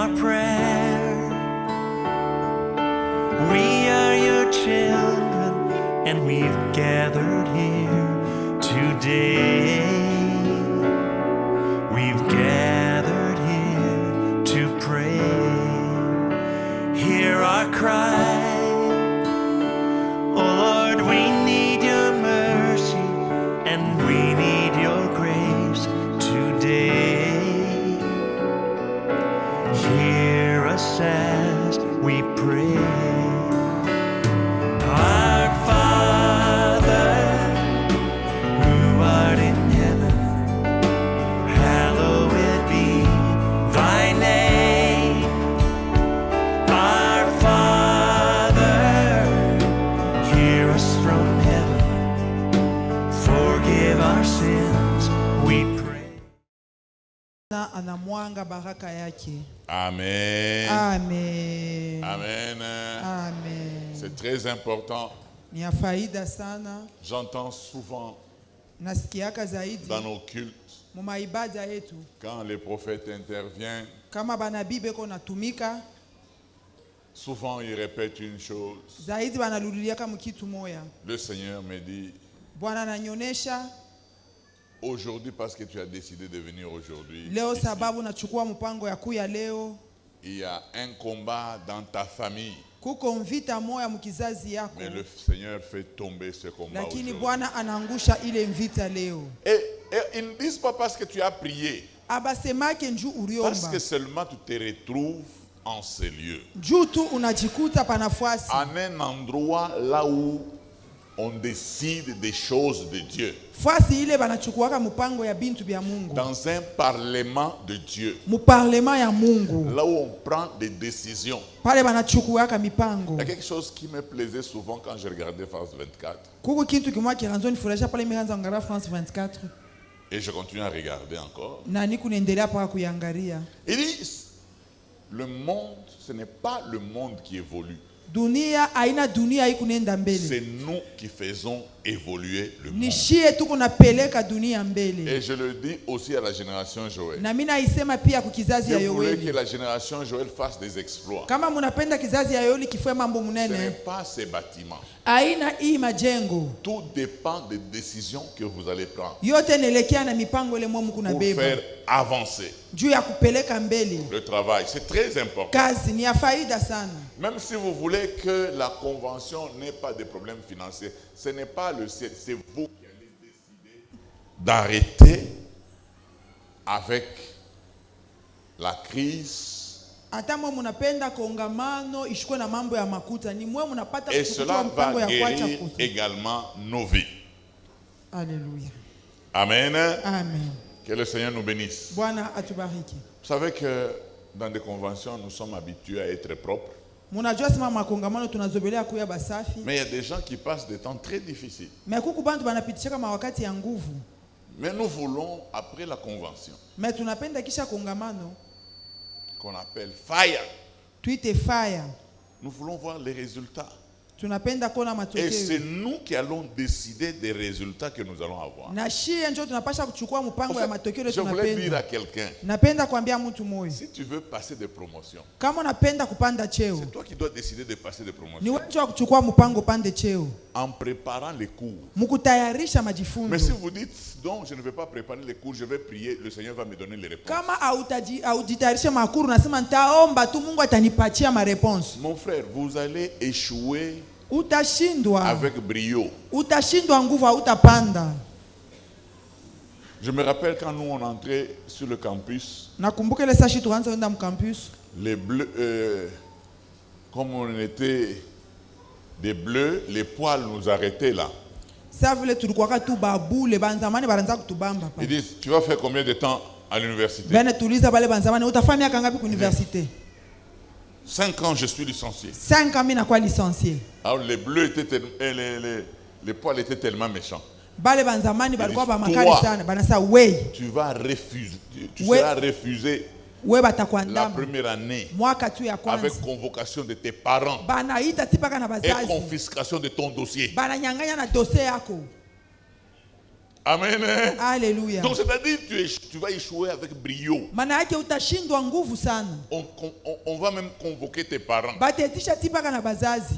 our prayer. We are your children, and we've gathered here today. We've gathered here to pray. Hear our cry. Oh Lord, we need your mercy, and we need your grace today. Hear us as we pray. Our Father, who art in heaven, hallowed be thy name. Our Father, hear us from heaven, forgive our sins, we pray. Anamwanga baraka yake. Amen. Amen. Amen. Amen. C'est très important. Ni ya faida sana. J'entends souvent Nasikiaka zaidi dans nos cultes, mu maibada yetu quand les prophètes interviennent, kama banabii beko natumika souvent ils répètent une chose. zaidi banarudiaka mkitu moya. Le Seigneur me dit, Bwana ananionyesha aujourd'hui, parce que tu as décidé de venir aujourd'hui, leo ici, sababu nachukua mpango ya kuya leo, il y a un combat dans ta famille, kuko mvita moya mkizazi yako, mais le Seigneur fait tomber ce combat lakini aujourd'hui. Bwana anaangusha ile mvita leo. Et ils ne disent pas parce que tu as prié, Abasemake njuu parce uriomba, que seulement tu te retrouves en ces lieux, njuu tu unajikuta panafasi en un endroit là où on décide des choses de Dieu, fasi ile banachukuaka mpango ya bintu bya Mungu, dans un parlement de Dieu, muparlema ya Mungu, là où on prend des décisions. pale banachukuaka mipango. Il y a quelque chose qui me plaisait souvent quand je regardais France 24, Kuko kintu kimwa kiranzo nifurahisha pale miranza ngara France 24 et je continue à regarder encore. na niku naendelea paka kuiangalia. Il dit, le monde, ce n'est pas le monde qui évolue, Dunia aina dunia hii kunenda mbele, c'est nous qui faisons évoluer le monde. nishie tuko napeleka dunia mbele. Et je le dis aussi à la génération Joël. Na mimi naisema pia kwa kizazi ya Si vous voulez que Yoeli, la génération Joël fasse des exploits, kama munapenda kizazi ya Yoeli kifue mambo ce n'est munene, pas ces bâtiments. aina hii majengo Tout dépend des décisions que vous allez prendre yote nelekea na mipango ile mwa mkuna pour beba faire avancer juu ya kupeleka mbele. le travail. C'est très important. Kazi ni ya faida sana. Même si vous voulez que la convention n'ait pas de problèmes financiers, ce n'est pas le ciel, c'est vous qui allez décider d'arrêter avec la crise. Hata mwe munapenda kongamano ishikwe na mambo ya makuta, ni mwe munapata Et kuchukua cela mpango va ya kuacha guérir kutu. également nos vies. Alléluia. Amen. Amen. Que le Seigneur nous bénisse. Bwana atubariki. Vous savez que dans des conventions, nous sommes habitués à être propres. Munajua sema makongamano tunazobelea kuya basafi. Mais il y a des gens qui passent des temps très difficiles. Mais kuku bantu banapitisha kama wakati ya nguvu. Mais nous voulons, après la convention, Mais tunapenda kisha kongamano qu'on appelle fire, tuite fire. nous voulons voir les résultats. Tunapenda kuona Et c'est matokeo. nous qui allons décider des résultats que nous allons avoir. Na shie njo tunapasha kuchukua En mpango fait, ya matokeo ile je voulais dire à tunapenda. quelqu'un, Napenda kuambia mtu moyo, si tu veux passer des promotions, kama unapenda kupanda cheo, c'est toi qui dois décider de passer des ni promotions wewe wa kuchukua mpango pande cheo, en préparant les cours. mkutayarisha Mais si majifunzo. vous dites, non, je ne vais pas préparer les cours, je vais prier, le Seigneur va me donner les réponses. Kama haujitayarisha makuru, nasema nitaomba tu Mungu atanipatia maresponse. Mon frère, vous allez échouer Utashindwa. avec brio. Utashindwa nguvu, hautapanda. Je me rappelle quand nous on entrait sur le campus, Nakumbuka ile sashi tuanza kwenda mkampus. les bleus, comme on était des bleus, les poils nous arrêtaient là. Sasa vile tulikuwa tu babule banzamani baranza kutubamba pa. Ils disent, tu vas faire combien de temps à l'université? Bene tuliza bale banzamani utafanya miaka ngapi ku université? 5 ans, je suis licencié. 5 ans mimi nakuwa licencié. Alors les bleus étaient les poils étaient tellement méchants. Bale banzamani balikuwa ba makali Toi, sana. Banasa we Tu vas refuser, tu Ouais. seras refusé we la batakwandama. première année Mwaka tu ya avec kwanza. convocation de tes parents Banaita tipaka na et bazazi. confiscation de ton dossier. Bananyanganya na dossier yako. Amen. Haleluya. Donc c'est-à-dire tu vas échouer avec brio. Maana yake utashindwa nguvu sana. On va même convoquer tes parents Bataitisha tipaka na bazazi.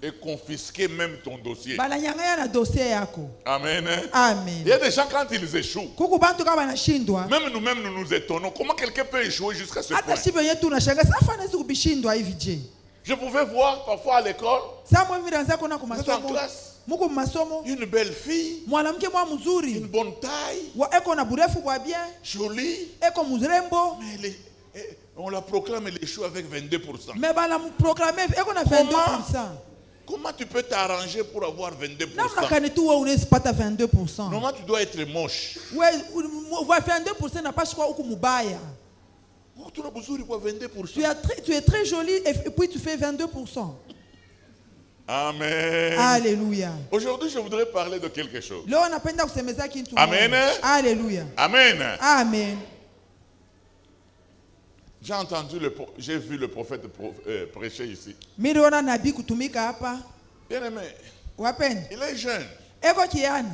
et confisquer même ton dossier. Bananyang'anya na dossier yako. Amen. Amen. Il y a des gens quand ils échouent, Kuku bantu kama banashindwa. même nous-mêmes nous nous étonnons. Comment quelqu'un peut échouer jusqu'à ce Hata point? shibe yetu unashangaa safa anaweza kubishindwa hivi je? Je pouvais voir parfois à l'école, Samwe miranza kona vous êtes en kumasomo. classe, Muko masomo. une belle fille, Mwanamke mwa une mzuri. bonne taille, Wa eko na burefu kwa bien. jolie, Eko mzurembo. mais on la proclame, elle échoue avec 22%. Mais bana proclamer eko na 22%. Comment tu peux t'arranger pour avoir 22%? Namna kani tu wewe unaweza pata 22%. Normalement, tu dois être moche. Wewe 22% na pashi kwa huku mubaya. Oh, tu as besoin de quoi 22%? Tu es très jolie et puis tu fais 22%. Amen. Alléluia. Aujourd'hui, je voudrais parler de quelque chose. Leo napenda kusemeza kitu. Amen. Alléluia. Amen. Amen. J'ai vu le prophète prêcher ici. Miliona nabii kutumika hapa. Bien aimé, Wapenda. il est jeune. Eko kiana.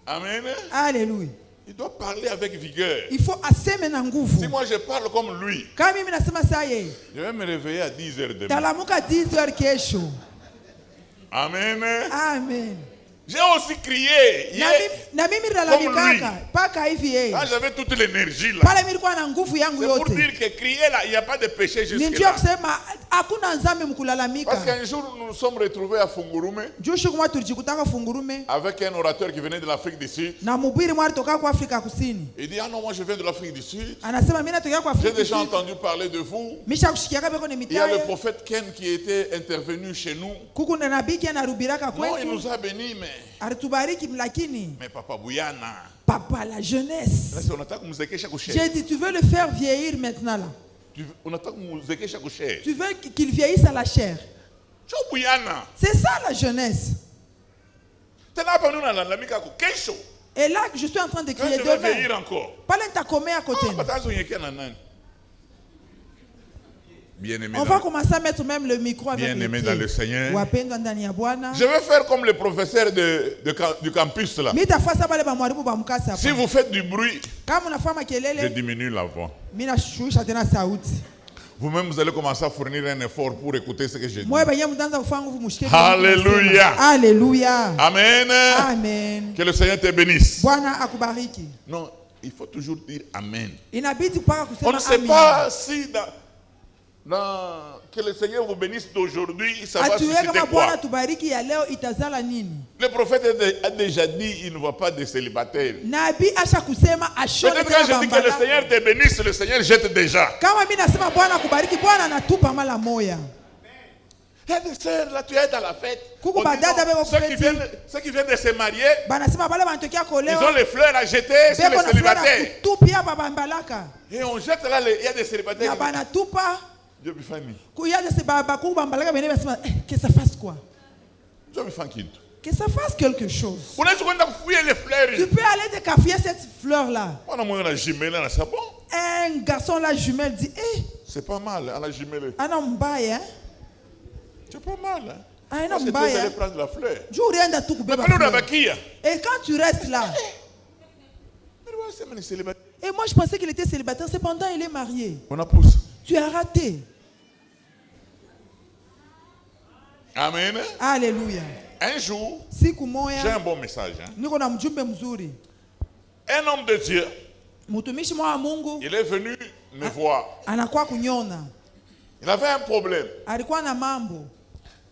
Amen. Alléluia. Il doit parler avec vigueur. Il faut aseme na nguvu. Si moi je parle comme lui, Kama mimi nasema saa yeye. je vais me réveiller à 10h demain. Talamuka 10h kesho. Amen. Amen. J'ai aussi crié hier, Na mimi nalalamikaka paka hivi yeye. quand j'avais toute l'énergie là. Pale mimi nilikuwa na nguvu yangu C'est pour yote. dire que crier là, il n'y a pas de péché Ni njia jusque-là. kusema hakuna nzambe Parce mkulalamika. qu'un jour, nous nous sommes retrouvés à Fungurume Joshu kumwa tulijikutaka Fungurume avec un orateur qui venait de l'Afrique du Sud. na mhubiri mwa alitoka kwa Afrika Kusini. Il dit, ah non, moi je viens de l'Afrique du Sud. Anasema mimi natoka kwa J'ai Afrika déjà Kusini. entendu parler de vous. Misha kushikiaka beko ni Il y a le mitaye. prophète Ken qui était intervenu chez nous. Kuku na nabii kia narubiraka Non, il kwetu. nous a bénis, Alitubariki lakini mais Papa Bouyana. papa la jeunesse. Là, c'est on attaque Mouzeke Chakouché. J'ai dit tu veux le faire vieillir maintenant là. On attaque Mouzeke Chakouché. Tu veux qu'il vieillisse à la chair. Cho Bouyana. C'est ça la jeunesse. T'es là pour nous dans la mika ko kesho. Et là je suis en train de Quand crier je vais demain. vieillir encore. Pale nitakomea à côté. Batazo yeke nanan. Bien-aimé. On va commencer à mettre même le micro avec Bien les aimé pieds. dans le Seigneur. Wapendwa ndani ya Bwana. Je vais faire comme le professeur du campus là. Mitafasa bale ba mwalimu ba mkasa Si hapa. vous faites du bruit, Kama unafanya je kelele, diminue la voix. mimi nashusha tena sauti. Vous-même, vous allez commencer à fournir un effort pour écouter ce que je dis. Mwe benye mtanza kufanya nguvu mshike. Alléluia. Alléluia. Amen. Amen. Que le Seigneur te bénisse. Bwana akubariki. Non, il faut toujours dire Amen. Inabidi kupaka On kusema ne sait amen. pas si que le Seigneur vous bénisse d'aujourd'hui, ça va Atuye susciter kama quoi? Bwana tubariki ya leo itazala nini? Le prophète a déjà dit il ne voit pas de célibataires. Nabii asha kusema ashone Peut-être quand je dis que le Seigneur te bénisse, le Seigneur jette déjà. Kama mimi nasema Bwana kubariki, Bwana anatupa mala moya. Il y a des sœurs là, tu es dans la fête. Kuku On dit badada non, beko ceux qui viennent de se marier, Banasema bale banatokea ils ont kolewa. les fleurs à jeter sur les Beko na flora célibataires. kutupia babambalaka. Et on jette là, il y a des célibataires. Na banatupa Dieu me fait kuyaje se baba kubambalaka bene basema que ça fasse quoi? Dieu me fait Que ça fasse quelque chose. on est sur de fouiller les fleurs. Tu peux aller te cafouiller cette fleur là. On a moyen de la jumelle là, c'est bon. Un garçon la jumelle dit C'est pas mal, à la jumelle. ana mbaya hein? C'est pas mal. Hein? Ana Parce que tu mbaya. allais prendre la fleur. Juu ulienda tu Mais kubeba pas nous fleur. d'abakia. Et quand tu restes là, Mais ouais, c'est un célibataire. et moi je pensais qu'il était célibataire, cependant il est marié. On a poussé. Tu as raté. Amen. Alléluia. Un jour, Siku j'ai moya un bon message. Hein? niko na mjumbe mzuri. Un homme de Dieu, Mtumishi mwa Mungu il est venu me voir. anakuwa kunyona. Il avait un problème. Alikuwa na mambo.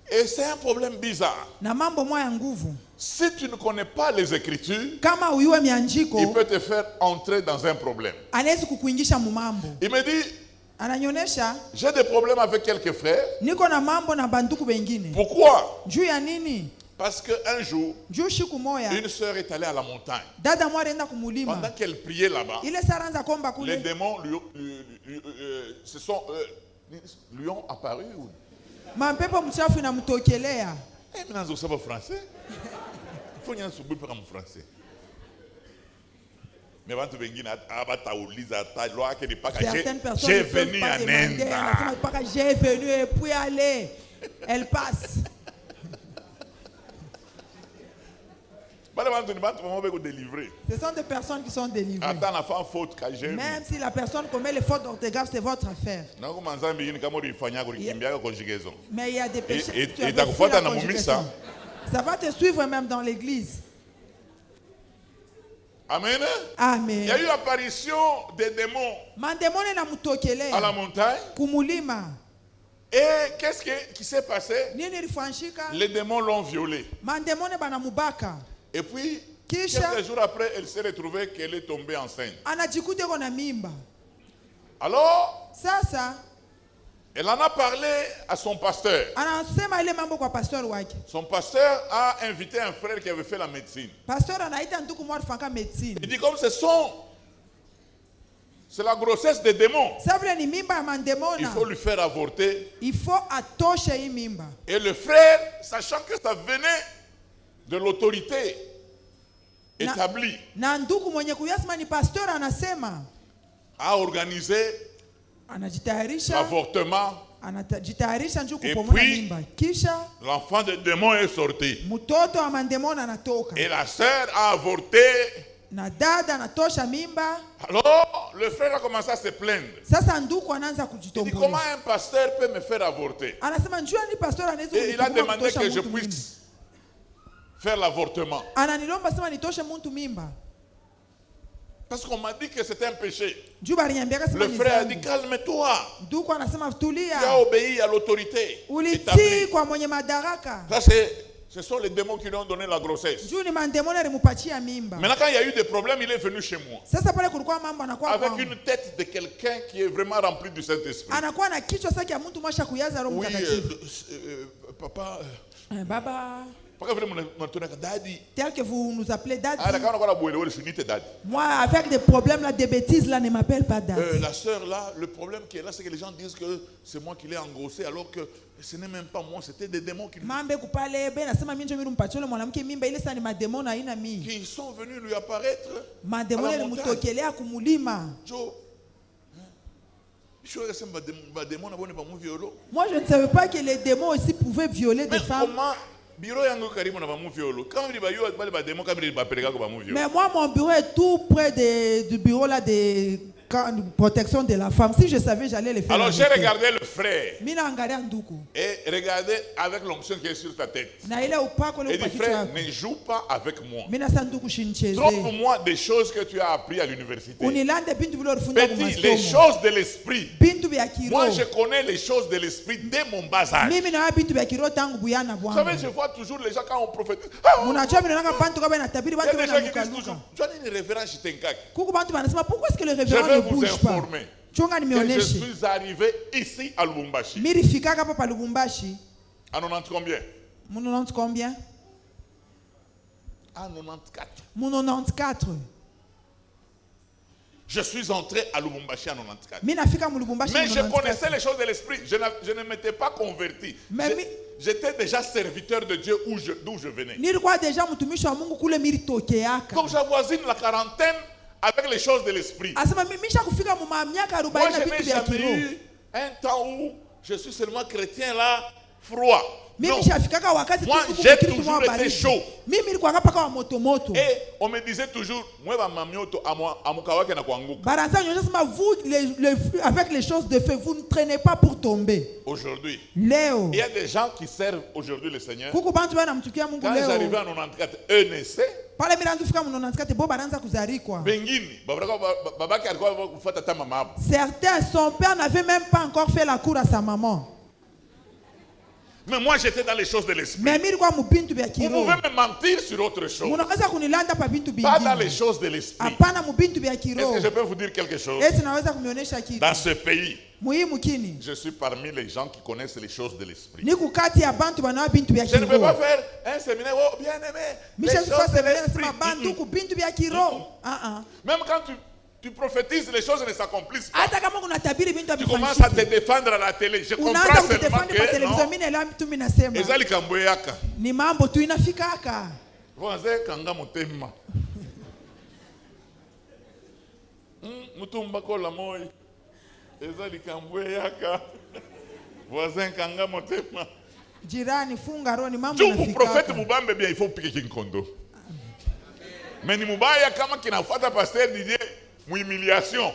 Et c'est un problème bizarre. Na mambo moya ya nguvu. Si tu ne connais pas les Écritures, Kama uyue il mianjiko, peut te faire entrer dans un problème. anaweza kukuingisha mu mambo. Il me dit, Ananyonesha j'ai des problèmes avec quelques frères. niko na mambo na banduku bengine. Pourquoi? Juu ya nini? Parce qu'un jour, Juu siku moya une sœur est allée à la montagne. dada mwa alienda kumulima. Pendant qu'elle priait là-bas, Ile saranza komba les kule. démons lui ont apparu. Mampepo mchafu inamtokelea. Eh, mais non, c'est pas français. Il faut y subir par mon français. Mais quand tu viens Certaines personnes j'ai ne peuvent venu pas en demander. Inde. J'ai venu et puis aller. Elle passe. Ce sont des personnes qui sont délivrées. Attends, la femme faute que j'ai. Même si la personne commet les fautes d'orthographe, c'est votre affaire. Mais il y a des péchés que tu as fait la conjugation. Ça va te suivre même dans l'église. Amen. Amen. Il y a eu apparition des démons à la montagne. Kumulima. Et qu'est-ce qui s'est passé? Les démons l'ont violée. Et puis, quelques jours après, elle s'est retrouvée qu'elle est tombée enceinte. Alors, elle en a parlé à son pasteur. Son pasteur a invité un frère qui avait fait la médecine. Il dit comme c'est la grossesse des démons. Il faut lui faire avorter. Et le frère, sachant que ça venait de l'autorité établie, a organisé l'avortement. Et puis, l'enfant de démon est sorti. Et la sœur a avorté. Alors, le frère a commencé à se plaindre. Il dit, comment un pasteur peut me faire avorter? Et il a demandé que je puisse faire l'avortement. Parce qu'on m'a dit que c'était un péché. Le frère a dit, calme-toi. Tu as obéi à l'autorité établie. Ça, ce sont les démons qui lui ont donné la grossesse. Maintenant, quand il y a eu des problèmes, il est venu chez moi. Avec une tête de quelqu'un qui est vraiment rempli du Saint-Esprit. Oui, papa. Tel que vous nous appelez daddy. Moi, avec des problèmes là, des bêtises là, ne m'appelle pas daddy. La sœur là, le problème qui est là, c'est que les gens disent que c'est moi qui l'ai engrossé, alors que ce n'est même pas moi, c'était des démons qui sont venus lui apparaître. Moi, je ne savais pas que les démons aussi pouvaient violer des femmes. Mais moi, mon bureau est tout près du bureau là de protection de la femme. Si je savais, j'allais les faire. Alors j'ai regardé le frère. Et regardé avec l'onction qui est sur ta tête. Et dit, frère, ne joue pas avec moi. Trouve pour moi des choses que tu as appris à l'université. Petit, les choses de l'esprit. Moi, je connais les choses de l'esprit dès mon bas âge. Vous savez, je vois toujours les gens quand on prophétise. Il y a des gens qui disent toujours, tu as une révérence Chitenkaki. Pourquoi est-ce que le révérend ne bouge pas? Que je suis arrivé ici à Lubumbashi. À 90 combien? À 94. Je suis entré à Lubumbashi en 94. Mais je connaissais les choses de l'esprit. Je ne m'étais pas converti. J'étais déjà serviteur de Dieu d'où je venais. Donc j'avoisine la quarantaine avec les choses de l'esprit. Moi, je n'ai jamais eu un temps où je suis seulement chrétien là, froid. Non. Moi, j'ai toujours été chaud. Et on me disait toujours, avec les choses de feu, vous ne traînez pas pour tomber. Aujourd'hui, il y a des gens qui servent aujourd'hui le Seigneur. Quand j'arrivais en 94, eux naissaient. Certains, son père n'avait même pas encore fait la cour à sa maman. Mais moi, j'étais dans les choses de l'esprit. Vous pouvez me mentir sur autre chose. Pas dans les choses de l'esprit. Est-ce que je peux vous dire quelque chose? Dans ce pays, je suis parmi les gens qui connaissent les choses de l'esprit. Je ne peux pas faire un séminaire, oh bien aimé, les choses de l'esprit. Même quand tu prophétises, les choses ne s'accomplissent pas. Tu commences à te défendre à la télé. Je comprends seulement que non. Ezali kamboyaka. Ni mambo tu inafikaka. Voisin kanga motema. Mutumba kola moi. Ezali kamboyaka. Voisin kanga motema. Jirani funga roho ni mambo inafikaka. Tu prophète mubambe bien, il faut piquer kinkondo. Mais ni mubaya kama kinafuata pasteur Didier humiliation.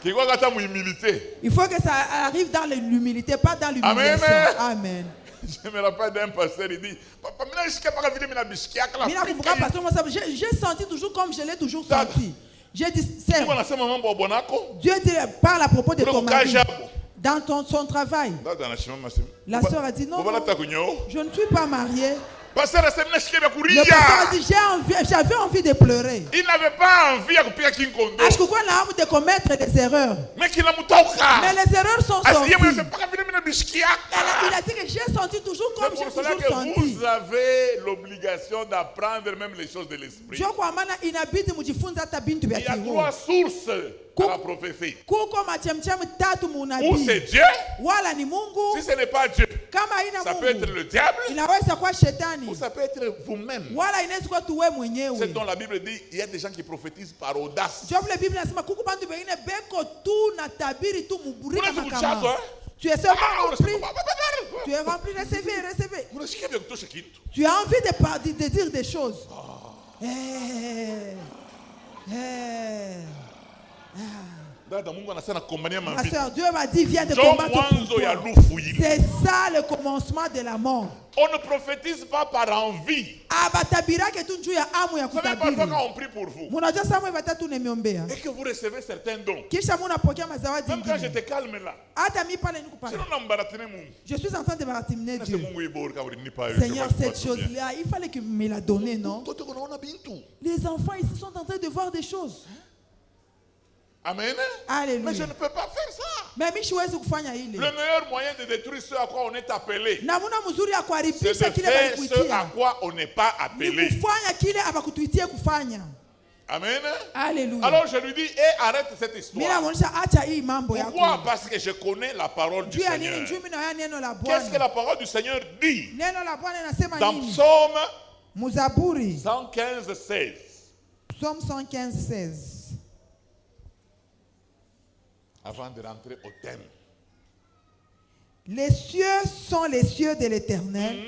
Qui quoi kata humilité. Il faut que ça arrive dans l'humilité, pas dans l'humiliation. Amen. Amen. Je me rappelle d'un pasteur, il dit, papa, j'ai senti toujours comme je l'ai toujours senti. J'ai dit, c'est Dieu dit, parle à propos de ton mari. Dans son travail. La sœur a dit, non, je ne suis pas mariée. Le pasteur a dit, j'avais envie de pleurer. Il n'avait pas envie de commettre des erreurs. Mais les erreurs sont sorties. Il a dit que j'ai senti toujours comme j'ai toujours senti. Vous avez l'obligation d'apprendre même les choses de l'esprit. Il y a 3 sources à la prophétie. Ou c'est Dieu. Si ce n'est pas Dieu, ça peut être le diable. Ou ça peut être vous-même. C'est dont la Bible dit, il y a des gens qui prophétisent par audace. Tu es seulement rempli. Tu es rempli, recevez. Tu as envie de dire des choses. Ma soeur, Dieu m'a dit, viens de combattre pour toi. C'est ça le commencement de la mort. On ne prophétise pas par envie. Vous savez, parfois quand on prie pour vous et que vous recevez certains dons, même quand j'étais calme là, je suis en train de baratiner Dieu. Seigneur, cette chose-là, il fallait qu'il me la donne, non? Les enfants ici sont en train de voir des choses. Amen. Alléluia. Mais je ne peux pas faire ça. Le meilleur moyen de détruire ce à quoi on est appelé, c'est de faire ce à quoi on n'est pas appelé. Amen. Alléluia. Alors je lui dis, arrête cette histoire. Pourquoi? Parce que je connais la parole du Seigneur. Qu'est-ce que la parole du Seigneur dit? Dans Psaume 115, 16. Psaume 115, 16. Avant de rentrer au thème. Les cieux sont les cieux de l'Éternel,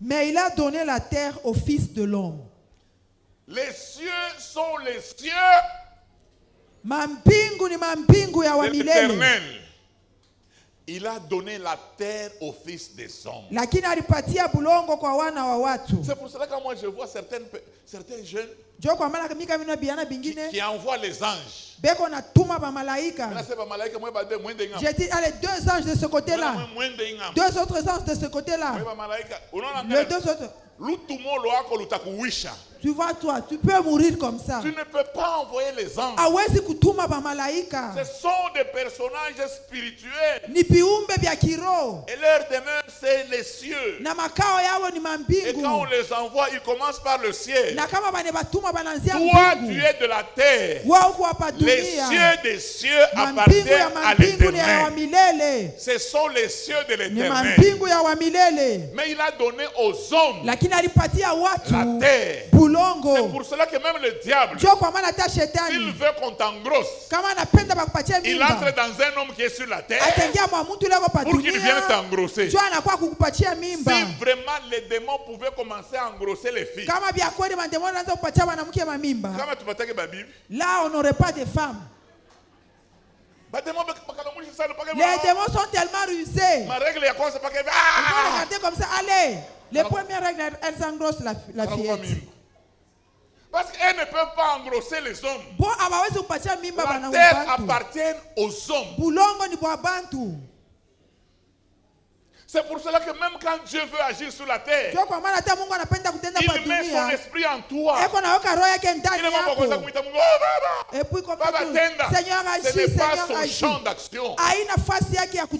mais il a donné la terre au Fils de l'homme. Les cieux sont les cieux de l'Éternel. Il a donné la terre au Fils des hommes. C'est pour cela que moi je vois certains jeunes qui envoient les anges. J'ai dit, allez, 2 anges de ce côté-là. 2 autres anges de ce côté-là. Les 2 autres. Tu vois, toi, tu peux mourir comme ça. Tu ne peux pas envoyer les anges. Ce sont des personnages spirituels. Et leur demeure, c'est les cieux. Et quand on les envoie, ils commencent par le ciel. Toi, tu es de la terre. Les cieux des cieux appartiennent à l'Éternel. Ce sont les cieux de l'Éternel. Mais il a donné aux hommes la terre. C'est pour cela que même le diable, s'il veut qu'on t'engrosse, il entre dans un homme qui est sur la terre pour qu'il vienne t'engrosser. Si vraiment les démons pouvaient commencer à engrosser les filles, là on n'aurait pas de femmes. Les démons sont tellement rusés. Il faut regarder comme ça. Allez, les premières règles, elles engrossent la fillette. Parce qu'elles ne peuvent pas engrosser les hommes. La terre appartient aux hommes. C'est pour cela que même quand Dieu veut agir sur la terre, il met son esprit en toi. Il ne va pas comme ça, Seigneur agit, ce n'est pas Seigneur son agit. champ d'action.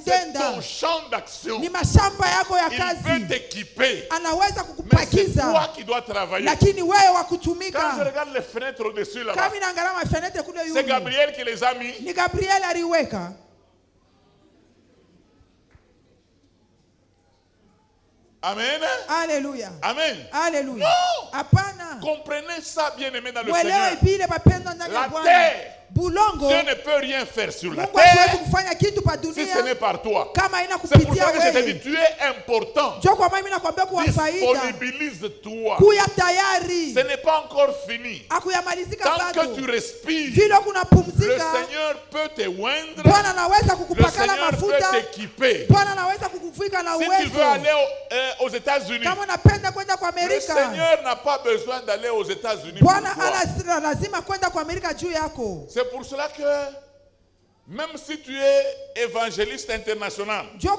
C'est ton champ d'action. Il veut t'équiper. Mais c'est toi qui dois travailler. Quand je regarde les fenêtres au-dessus là-bas, c'est Gabriel qui les a mis. Amen. Alléluia. Amen. Alléluia. Non. Comprenez ça, bien-aimés dans le Seigneur. La terre Dieu ne peut rien faire sur la terre si ce n'est par toi. C'est pour ça que je te dis, tu es important. Disponibilise-toi. Ce n'est pas encore fini. Tant que tu respires, le Seigneur peut te oindre. Le Seigneur peut t'équiper. Si tu veux aller aux États-Unis, le Seigneur n'a pas besoin d'aller aux États-Unis pour toi. C'est pour cela que même si tu es évangéliste international, tu es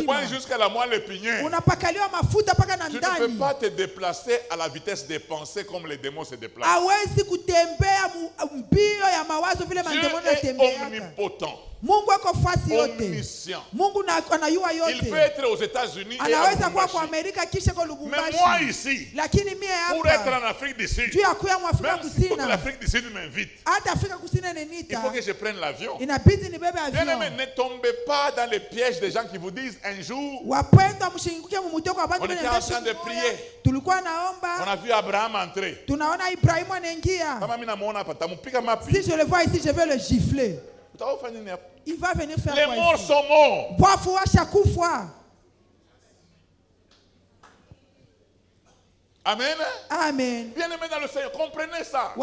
loin jusqu'à la moelle épinière, tu ne peux pas te déplacer à la vitesse des pensées comme les démons se déplacent. Dieu est omnipotent. Omniscient. Il peut être aux États-Unis et à Lubumbashi. Mais moi ici, pour être en Afrique du Sud, même si l'Afrique du Sud m'invite, il faut que je prenne l'avion. Bien-aimé, ne tombez pas dans les pièges des gens qui vous disent un jour, on était en train de prier. On a vu Abraham entrer. Si je le vois ici, je vais le gifler. Il va venir faire les morts sont morts. Amen. Amen. Bien-aimés dans le Seigneur, comprenez ça. Que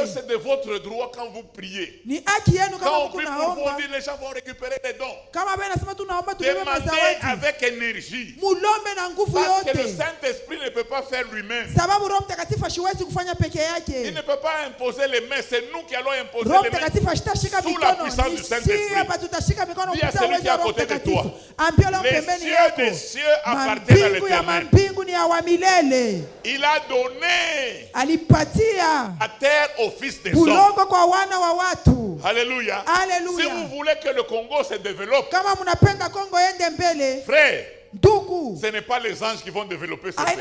c'est de votre droit quand vous priez. Quand on prie pour vous, les gens vont récupérer les dons. Demandez avec énergie. Parce que le Saint-Esprit ne peut pas faire lui-même. Il ne peut pas imposer les mains. C'est nous qui allons imposer les mains sous la puissance du Saint-Esprit. Dis à celui qui est à côté de toi, les cieux des cieux appartiennent à l'Éternel. Il a donné la terre aux fils des hommes. Alléluia. Si vous voulez que le Congo se développe, frère, ce n'est pas les anges qui vont développer ce pays.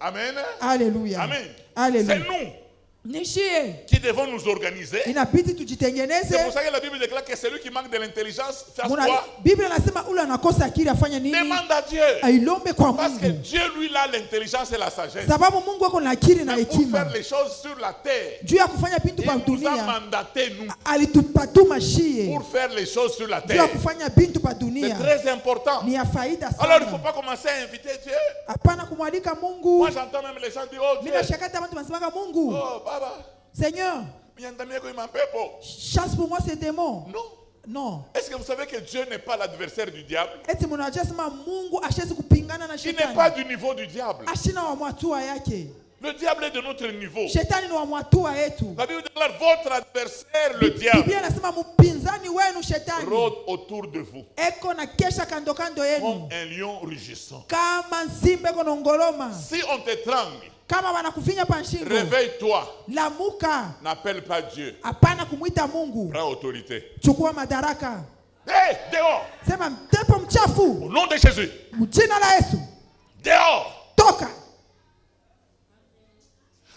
Amen. Alléluia. Amen. Alléluia. C'est nous qui devons nous organiser. C'est pour ça que la Bible déclare que celui qui manque de l'intelligence fasse quoi? Demande à Dieu. Parce que Dieu, lui, il a l'intelligence et la sagesse. Mais pour faire les choses sur la terre, il nous a mandaté, nous, pour faire les choses sur la terre. C'est très important. Alors, il ne faut pas commencer à inviter Dieu. Moi, j'entends même les gens dire, oh Dieu, oh Baba, Seigneur, chasse pour moi ces démons. Non. Non. Est-ce que vous savez que Dieu n'est pas l'adversaire du diable? Il Il n'est pas du niveau du diable. Le diable est de notre niveau. La Bible déclare votre adversaire, le diable, rôde autour de vous comme un lion rugissant. Si on t'étrangle, réveille-toi. N'appelle pas Dieu. Prends autorité. Hey, dehors. Au nom de Jésus. Dehors.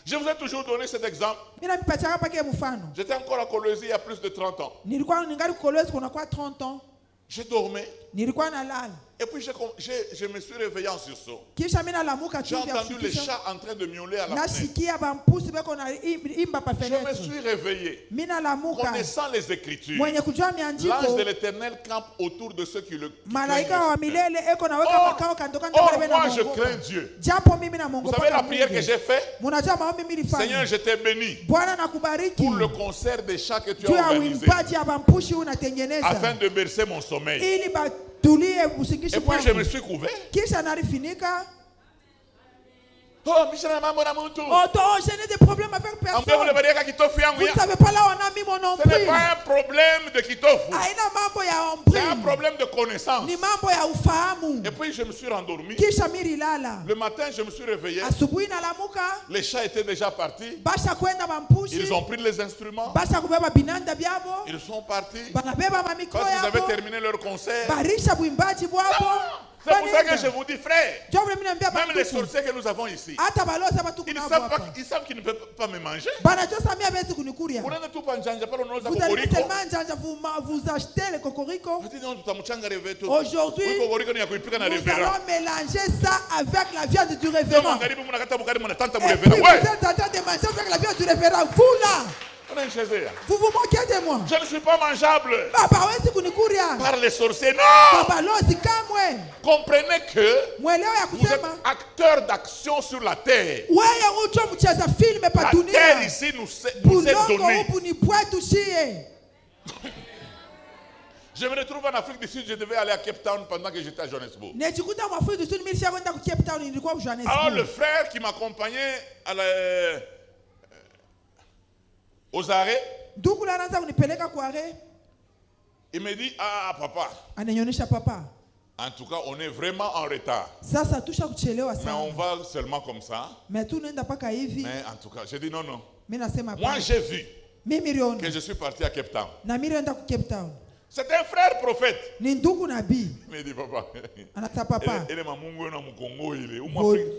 Je vous ai toujours donné cet exemple. J'étais encore à Colosie il y a plus de 30 ans. Je dormais. Et puis je me suis réveillé en sursaut. J'ai entendu les chats en train de miauler à la fenêtre. Je me suis réveillé. Connaissant les Écritures, l'ange de l'Éternel campe autour de ceux qui le craignent. Or, moi je crains Dieu. Vous savez la prière que j'ai faite? Seigneur, je t'ai béni pour le concert des chats que tu as organisé afin de bercer mon sommeil. Et puis je me suis couvert. Oh, je n'ai des problèmes avec personne. Vous ne savez pas là où on a mis mon nom. Ce n'est pas un problème de Kitofu. C'est un problème de connaissance. Et puis je me suis rendormi. Le matin, je me suis réveillé. Les chats étaient déjà partis. Ils ont pris les instruments. Ils sont partis. Quand ils avaient terminé leur concert, C'est pour ça que je vous dis, frère, même les sorciers que nous avons ici, ils savent qu'ils ne peuvent pas me manger. Vous allez seulement vous achetez les cocorico. Aujourd'hui, nous allons mélanger ça avec la viande du révérend. Et puis vous êtes en train de manger avec la viande du révérend. Vous là, vous vous moquez de moi. Je ne suis pas mangeable par les sorciers. Non! Comprenez que vous êtes acteur d'action sur la terre. La terre ici nous est donnée. Je me retrouve en Afrique du Sud, je devais aller à Cape Town pendant que j'étais à Johannesburg. Alors le frère qui m'accompagnait aux arrêts, il me dit, ah papa, en tout cas on est vraiment en retard. Mais on va seulement comme ça. Mais en tout cas, j'ai dit non. Moi j'ai vu que je suis parti à Cape Town. C'est un frère prophète. Il me dit, papa,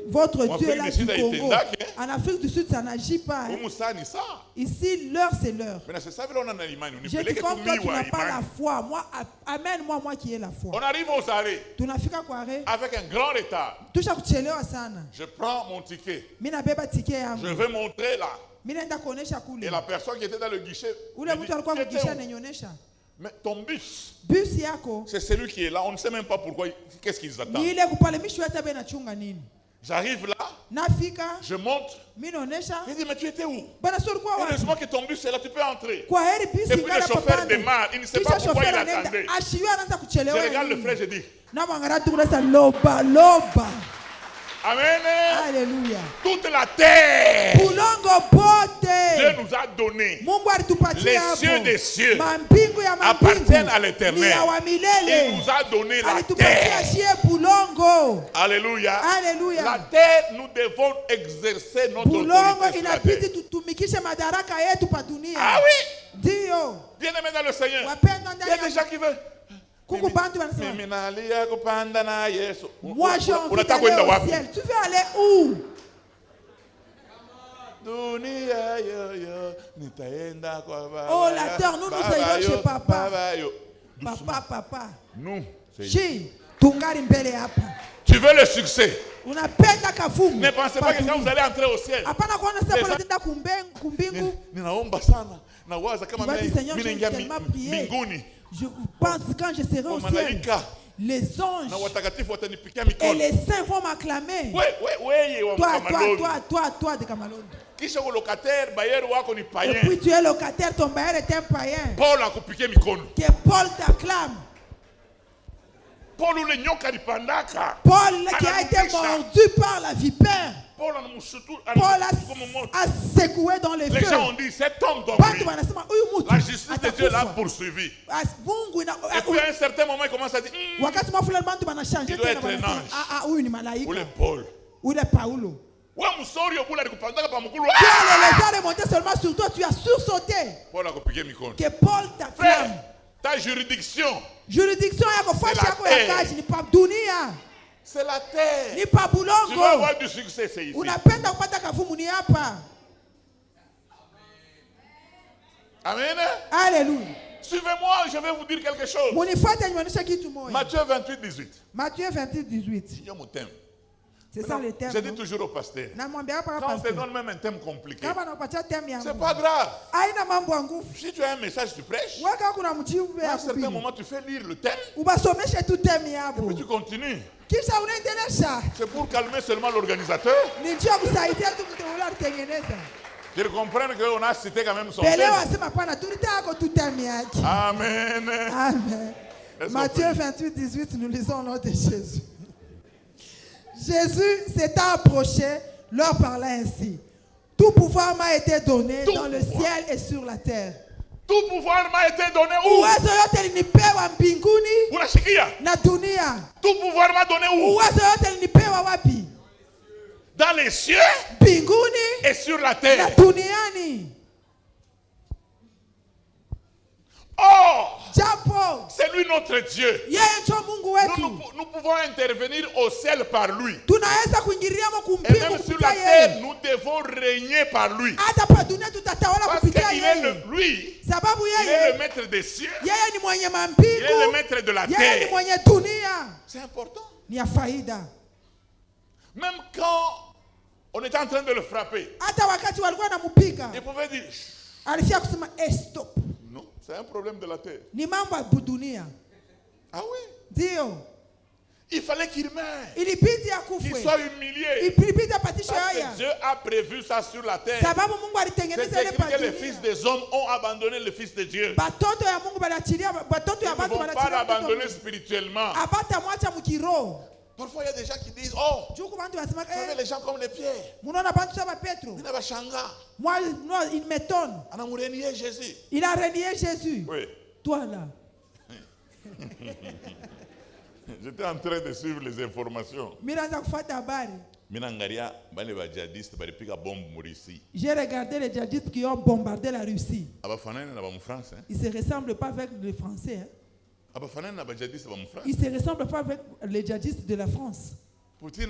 votre Dieu est là du Congo. En Afrique du Sud, ça n'agit pas. Ici, l'heure, c'est l'heure. Je dis, comme toi, tu n'as pas la foi. Moi, amène-moi, moi qui ai la foi. On arrive aux arrêts avec un grand retard. Je prends mon ticket. Je vais montrer là. Et la personne qui était dans le guichet me dit, mais ton bus, c'est celui qui est là. On ne sait même pas pourquoi. Qu'est-ce qu'ils attendent? J'arrive là, je monte. Il dit, mais tu étais où? Heureusement que ton bus est là, tu peux entrer. Et puis le chauffeur démarre, il ne sait pas pourquoi il attendait. Je regarde le frère, je dis, amen. Alléluia. Toute la terre, Dieu nous a donné. Les cieux des cieux appartiennent à l'Éternel. Il nous a donné la terre. Alléluia. La terre, nous devons exercer notre autorité sur la terre. Ah oui. Bien aimé dans le Seigneur. Il y a des gens qui veulent. Moi, j'ai envie d'aller au ciel. Tu veux aller où? Oh, la terre, nous allons chez papa. Papa. Nous, tu veux le succès? Ne pensez pas que quand vous allez entrer au ciel, je pense que quand je serai au ciel, les anges et les saints vont m'acclamer. Toi de Cameroun. Et puis tu es locataire, ton bailleur est un païen. Que Paul t'acclame. Paul qui a été mordu par la vipère. Paul a secoué dans les feux. Les gens ont dit, cet homme doit mourir. La justice de Dieu l'a poursuivi. Et puis à un certain moment, il commence à dire, il doit être un ange. Ou le Paul. Ou le Paulo. Tu as les remonté seulement sur toi, tu as sursauté. Que Paul t'acclame. Ta juridiction. C'est la terre. Tu vas avoir du succès, c'est ici. Amen. Alléluia. Suivez-moi, je vais vous dire quelque chose. Matthieu 28, 18. Matthieu 28, 18. C'est ça le thème. Je dis toujours au pasteur. Quand on te donne même un thème compliqué, c'est pas grave. Si tu as un message, tu prêches. À un certain moment, tu fais lire le thème. Et puis tu continues. C'est pour calmer seulement l'organisateur. Qu'ils comprennent qu'on a cité quand même son thème. Amen. Amen. Matthieu 28, 18, nous lisons au nom de Jésus. Jésus s'étant approché, leur parla ainsi. Tout pouvoir m'a été donné dans le ciel et sur la terre. Tout pouvoir m'a été donné où? Tout pouvoir m'a donné où? Dans les cieux et sur la terre. Or, C'est lui notre Dieu. Nous pouvons intervenir au ciel par lui. Et même sur la terre, nous devons régner par lui. Parce qu'il est le maître des cieux. Il est le maître de la terre. C'est important. Même quand on était en train de le frapper, il pouvait dire stop. Non, c'est un problème de la terre. Ah oui? Il fallait qu'il meure. Qu'il soit humilié. Parce que Dieu a prévu ça sur la terre. C'est écrit que les fils des hommes ont abandonné le fils de Dieu. Ils ne vont pas l'abandonner spirituellement. Parfois, il y a des gens qui disent, oh, vous savez les gens comme les pierres. Il m'étonne. Jésus. Il a renié Jésus. Oui. Toi là. J'étais en train de suivre les informations. J'ai regardé les djihadistes qui ont bombardé la Russie. Ils ne se ressemblent pas avec les Français. Hein? Ils ne se ressemblent pas avec les djihadistes de la France. Poutine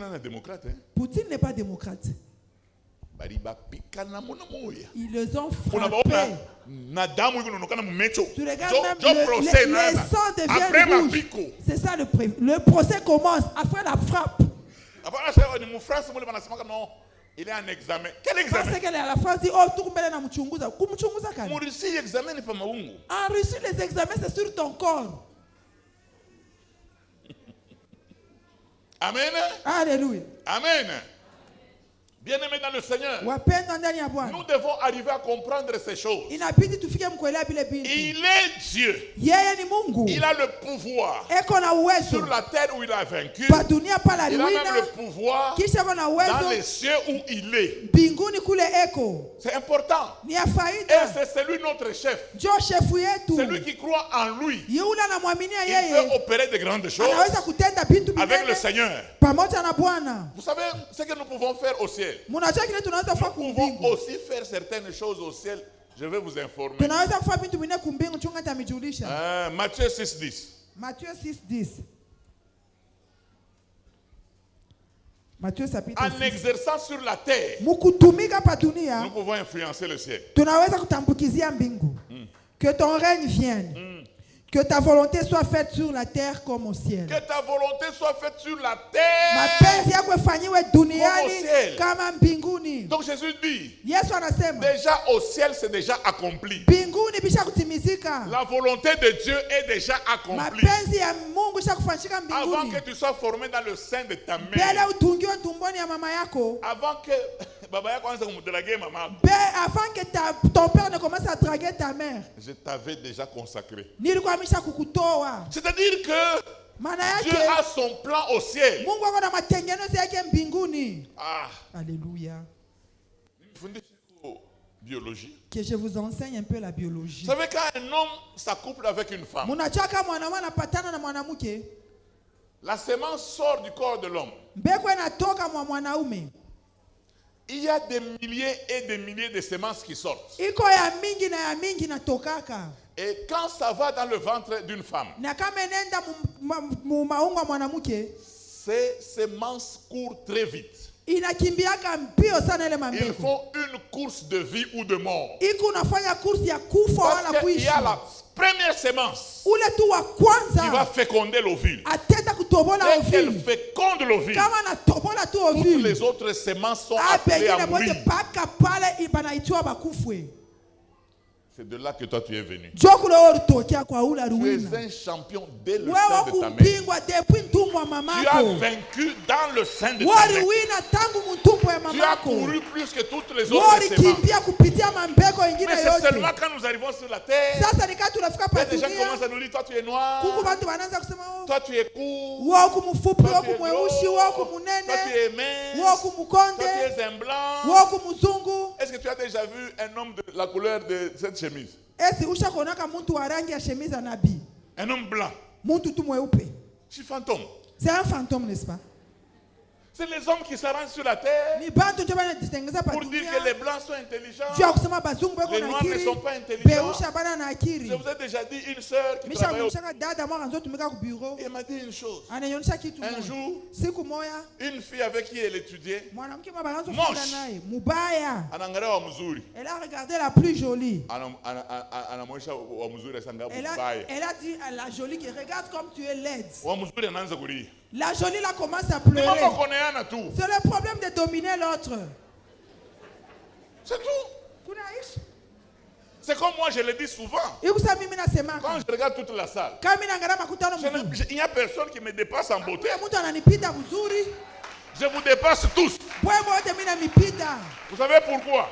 n'est pas démocrate. Ils les ont frappés. Tu regardes même le sang devient rouge. C'est ça le procès commence après la frappe. Il est en examen. Quel examen? Parce qu'elle est à la France dit oh tout le monde en Russie, les examens c'est sur ton corps. Amen. Alléluia. Amen. Bien-aimés dans le Seigneur, nous devons arriver à comprendre ces choses. Il est Dieu. Il a le pouvoir sur la terre où il a vaincu. Il a même le pouvoir dans les cieux où il est. C'est important. Et c'est celui notre chef. C'est lui qui croit en lui. Il peut opérer de grandes choses avec le Seigneur. Vous savez ce que nous pouvons faire au ciel? Nous pouvons aussi faire certaines choses au ciel. Je vais vous informer. Matthieu 6:10. Matthieu 6:10. Matthieu chapitre 6. En exerçant sur la terre, nous pouvons influencer le ciel. Que ton règne vienne. Que ta volonté soit faite sur la terre comme au ciel. Que ta volonté soit faite sur la terre comme au ciel. Donc Jésus dit, déjà au ciel c'est déjà accompli. La volonté de Dieu est déjà accomplie. Avant que tu sois formé dans le sein de ta mère. Avant que ton père ne commence à draguer ta mère. Je t'avais déjà consacré. C'est-à-dire que Dieu a son plan au ciel. Alléluia. Biologie. Que je vous enseigne un peu la biologie. Vous savez quand un homme s'accouple avec une femme, la semence sort du corps de l'homme. Il y a des milliers et des milliers de semences qui sortent. Et quand ça va dans le ventre d'une femme, ces semences courent très vite. Ils font une course de vie ou de mort. Parce qu'il y a la première semence qui va féconder l'ovule. Dès qu'elle féconde l'ovule, toutes les autres semences sont appelées à mourir. C'est de là que toi tu es venu. Tu es un champion dès le sein de ta mère. Tu as vaincu dans le sein de ta mère. Tu as couru plus que toutes les autres semences. Mais c'est seulement quand nous arrivons sur la terre, les gens commencent à nous dire, toi tu es noir, toi tu es court, toi tu es gros, toi tu es mince, toi tu es un blanc. Est-ce que tu as déjà vu un homme de la couleur de cette chemise? Un homme blanc. C'est C'est fantôme. un fantôme, n'est-ce pas? C'est les hommes qui s'arrangent sur la terre pour dire que les blancs sont intelligents, les noirs ne sont pas intelligents. Je vous ai déjà dit une sœur qui travaille au bureau. Elle m'a dit une chose. Un jour, une fille avec qui elle étudiait, moche, elle a regardé la plus jolie. Elle a dit à la jolie qui regarde comme tu es laide. La jolie là commence à pleurer. C'est le problème de dominer l'autre. C'est tout. C'est comme moi, je le dis souvent. Quand je regarde toute la salle, il n'y a personne qui me dépasse en beauté. Je vous dépasse tous. Vous savez pourquoi?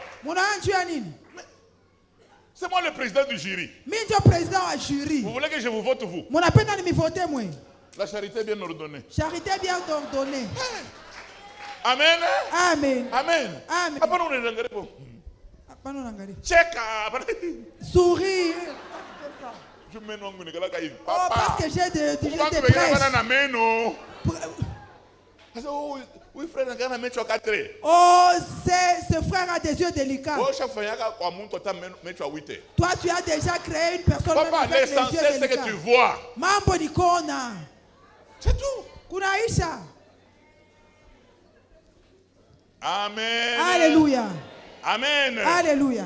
C'est moi le président du jury. Vous voulez que je vous vote vous? La charité est bien ordonnée. Charité bien ordonnée. Amen. Amen. Amen. Amen. Check. Sourire. Oh, parce que j'ai des prêches. Oh, ce frère a des yeux délicats. Toi, tu as déjà créé une personne avec les yeux délicats. C'est que tu vois. Mambo nikona. C'est tout. Kunaisha. Amen. Alléluia. Amen. Alléluia.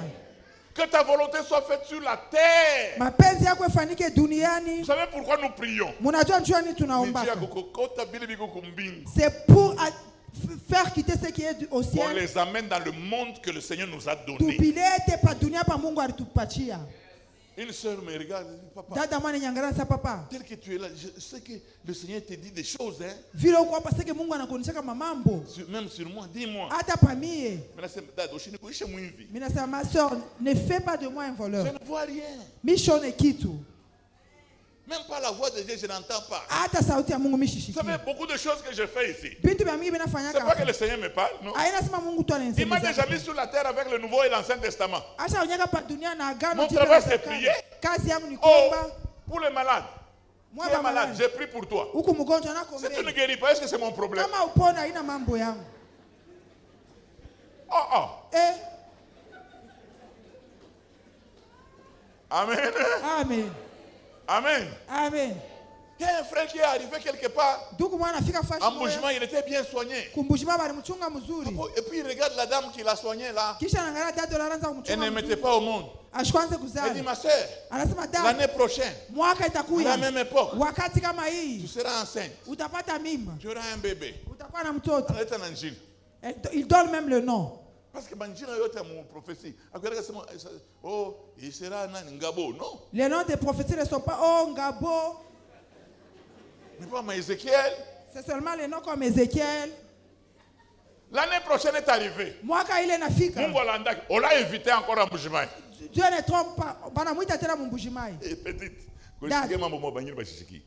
Que ta volonté soit faite sur la terre. Vous savez pourquoi nous prions? C'est pour faire quitter ce qui est au ciel. On les amène dans le monde que le Seigneur nous a donné. Une sœur me regarde et dit, papa, tel que tu es là, je sais que le Seigneur te dit des choses. Hein? Même sur moi, dis-moi. Ma soeur, ne fais pas de moi un voleur. Je ne vois rien. Même pas la voix de Dieu, je n'entends pas. Vous savez, beaucoup de choses que je fais ici. C'est pas que le Seigneur me parle, non. Il m'a déjà mis sur la terre avec le Nouveau et l'Ancien Testament. Mon travail, c'est prier. Oh, pour les malades. Tu es malade, j'ai prié pour toi. Si tu ne guéris pas, est-ce que c'est mon problème? Amen. Amen. Amen. Amen. Il y a un frère qui est arrivé quelque part. En bougement, il était bien soigné. Et puis il regarde la dame qui l'a soigné là. Elle ne mettait pas au monde. Elle dit, ma soeur, l'année prochaine, à la même époque, tu seras enceinte. Tu auras un bébé. Il donne même le nom. Parce que mon prophétie. Oh, il sera Ngabo, non? Les noms des prophéties ne sont pas oh Ngabo. Mais pas Ézéchiel. C'est seulement les noms comme Ézéchiel. L'année prochaine est arrivée. On l'a invité encore à Mbujimai. Dieu ne trompe pas. Et petite.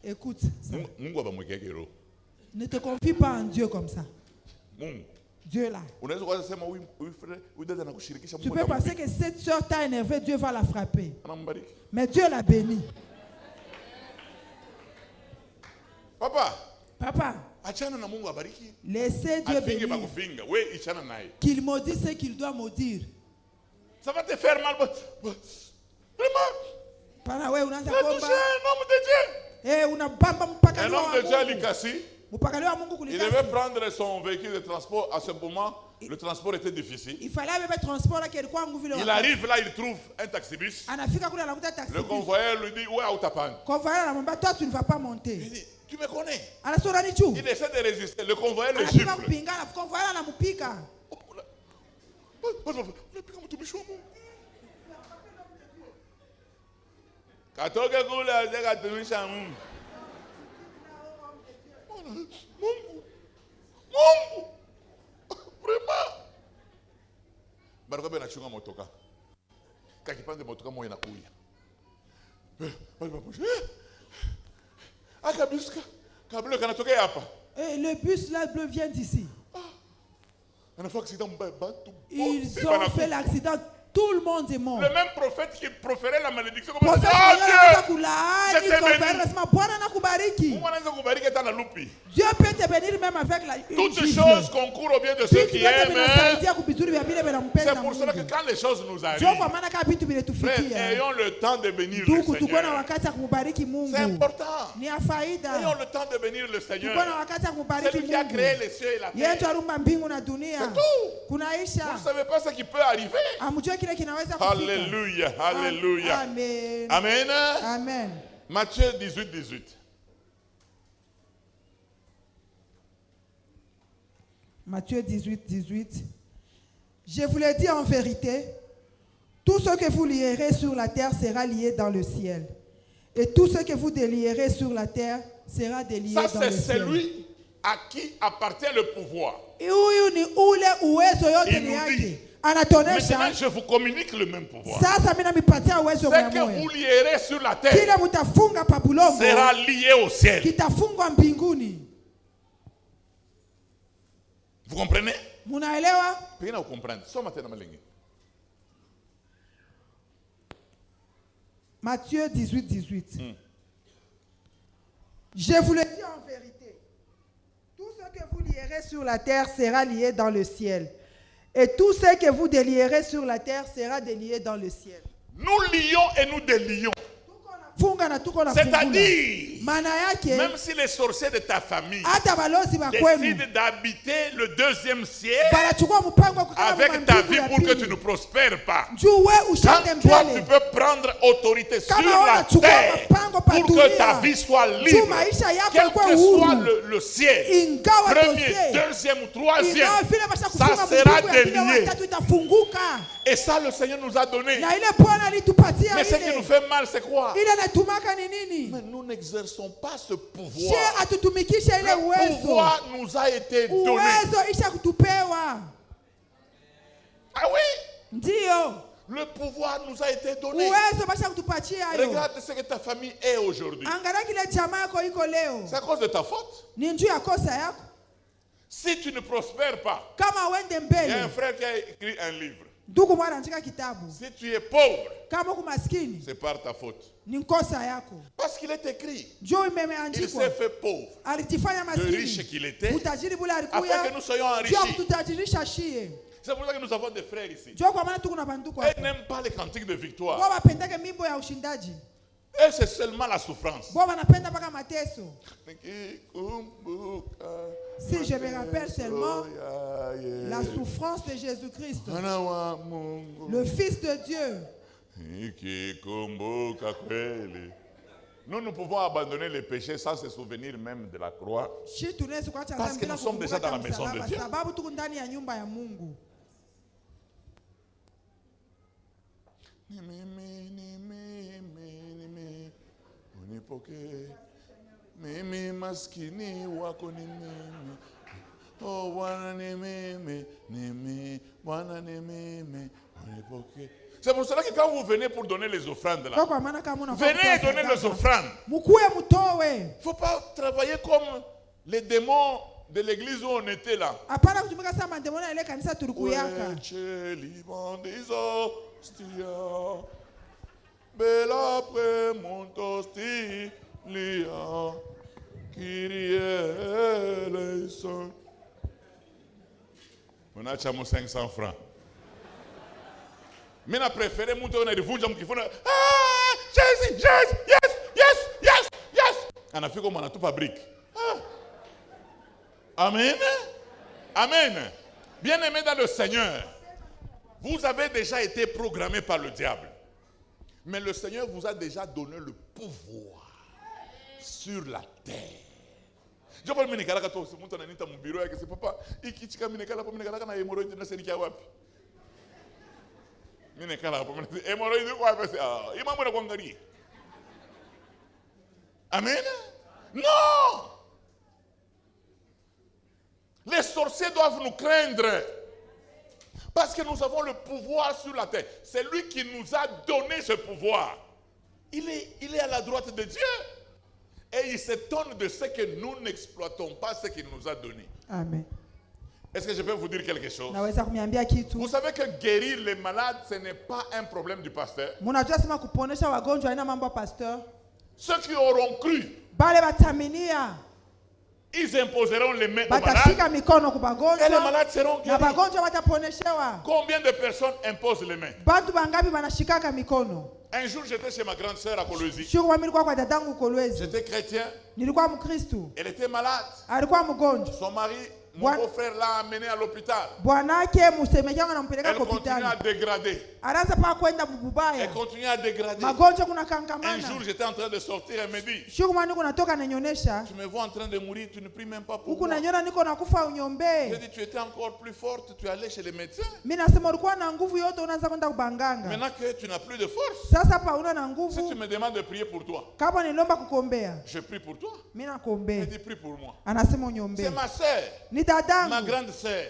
Écoute. Ne te confie pas en Dieu comme ça. Dieu là. Tu peux penser que cette soeur t'a énervé, Dieu va la frapper. Mais Dieu l'a béni. Papa, laissez Dieu bénir. Qu'il maudisse ce qu'il doit maudire. Ça va te faire mal. Vraiment. Tu as touché un homme de Dieu. Un homme de Dieu, Likasi. Il devait prendre son véhicule de transport. À ce moment, le transport était difficile. Il arrive là, il trouve un taxibus. Le convoyeur lui dit, où est Autapan? Toi, tu ne vas pas monter. Il dit, tu me connais? Il essaie de résister. Le convoyeur le gifle. Mungu. Vraiment. Baraka nachunga motoka. Kakipande motoka moyo inakuja. Akabiska. Kabla kanatokea hapa. Et le bus là bleu vient d'ici. Un accident. Ils ont fait l'accident. Tout le monde est mort. Le même prophète qui proférait la malédiction. Comme Dieu, je Dieu peut te bénir même avec la toutes choses concourent au bien de ceux qui aiment. C'est pour cela que quand les choses nous arrivent, frère, ayons le temps de bénir le Seigneur. C'est important. Ayons le temps de bénir le Seigneur. C'est lui qui a créé les cieux et la terre. C'est tout. Vous ne savez pas ce qui peut arriver. Alléluia, alléluia. Amen. Amen. Amen. Matthieu 18, 18. Matthieu 18, 18. Je vous le dis en vérité, tout ce que vous lierez sur la terre sera lié dans le ciel. Et tout ce que vous délierez sur la terre sera délié dans le ciel. Ça, c'est celui à qui appartient le pouvoir. Il nous dit, maintenant je vous communique le même pouvoir. Ce que vous lierez sur la terre sera lié au ciel. Vous comprenez? Vous comprenez? Matthieu 18, 18. Je vous le dis en vérité, tout ce que vous lierez sur la terre sera lié dans le ciel. Et tout ce que vous délierez sur la terre sera délié dans le ciel. Nous lions et nous délions. C'est-à-dire, même si les sorciers de ta famille décident d'habiter le deuxième ciel avec ta vie pour que tu ne prospères pas, quand toi tu peux prendre autorité sur la terre pour que ta vie soit libre, quel que soit le ciel, premier, deuxième ou troisième, ça sera délié. Et ça, le Seigneur nous a donné. Mais ce qui nous fait mal, c'est quoi? Mais nous n'exerçons pas ce pouvoir. Le pouvoir nous a été donné. Ah oui? Le pouvoir nous a été donné. Regarde ce que ta famille est aujourd'hui. C'est à cause de ta faute. Si tu ne prospères pas, il y a un frère qui a écrit un livre. Si tu es pauvre, c'est par ta faute. Parce qu'il est écrit, il s'est fait pauvre, le riche qu'il était, afin que nous soyons enrichis. C'est pour ça que nous avons des frères ici. Ils n'aiment pas les cantiques de victoire. Et c'est seulement la souffrance. Si je me rappelle seulement la souffrance de Jésus-Christ, le Fils de Dieu. Nous pouvons abandonner les péchés sans se souvenir même de la croix. Parce que nous sommes déjà dans la maison de Dieu. Mimi maskini wako ni mimi. Oh Bwana ni mimi, Bwana ni mimi. C'est pour cela que quand vous venez pour donner les offrandes là, venez donner les offrandes. Il ne faut pas travailler comme les démons de l'église où on était là. Bella premontosti lia Kyrie eleison. On a 500 francs. Mais on a préféré monter on a refugé qui font Jésus, yes. On a fait comme on a tout fabrique. Amen. Amen. Bien-aimés dans le Seigneur, vous avez déjà été programmés par le diable. Mais le Seigneur vous a déjà donné le pouvoir sur la terre. Je parle de Minekala quand on monte dans mon bureau et que c'est papa. Ikichika Minekala pour Minekala na hémorroïde na seni kia wapi. Minekala pour hémorroïde quoi parce ah, il m'a montré kwangari. Amen. Non. Les sorciers doivent nous craindre. Parce que nous avons le pouvoir sur la terre. C'est lui qui nous a donné ce pouvoir. Il est à la droite de Dieu. Et il s'étonne de ce que nous n'exploitons pas, ce qu'il nous a donné. Amen. Est-ce que je peux vous dire quelque chose? Naweza kuniambia kitu. Vous savez que guérir les malades, ce n'est pas un problème du pasteur. Munajua sema kuponesha wagonjwa haina mambo ya pasteur. Ceux qui auront cru, bale bataminia, ils imposeront les mains aux malades. Batashika mikono kwa bagonjwa. Et les malades seront guéris. Na bagonjwa wataponeshewa. Combien de personnes imposent les mains? Bantu bangapi banashikaka mikono? Un jour, j'étais chez ma grande sœur à Kolwezi. J'étais chrétien. Elle était malade. Son mari, mon beau-frère, l'a amené à l'hôpital. Elle continue à dégrader. Elle continue à dégrader. Un jour, j'étais en train de sortir. Elle me dit, tu me vois en train de mourir, tu ne pries même pas pour moi. J'ai dit, tu étais encore plus forte, tu allais chez les médecins. Maintenant que tu n'as plus de force, si tu me demandes de prier pour toi, je prie pour toi. Elle dit, prie pour moi. C'est ma sœur, ma grande sœur,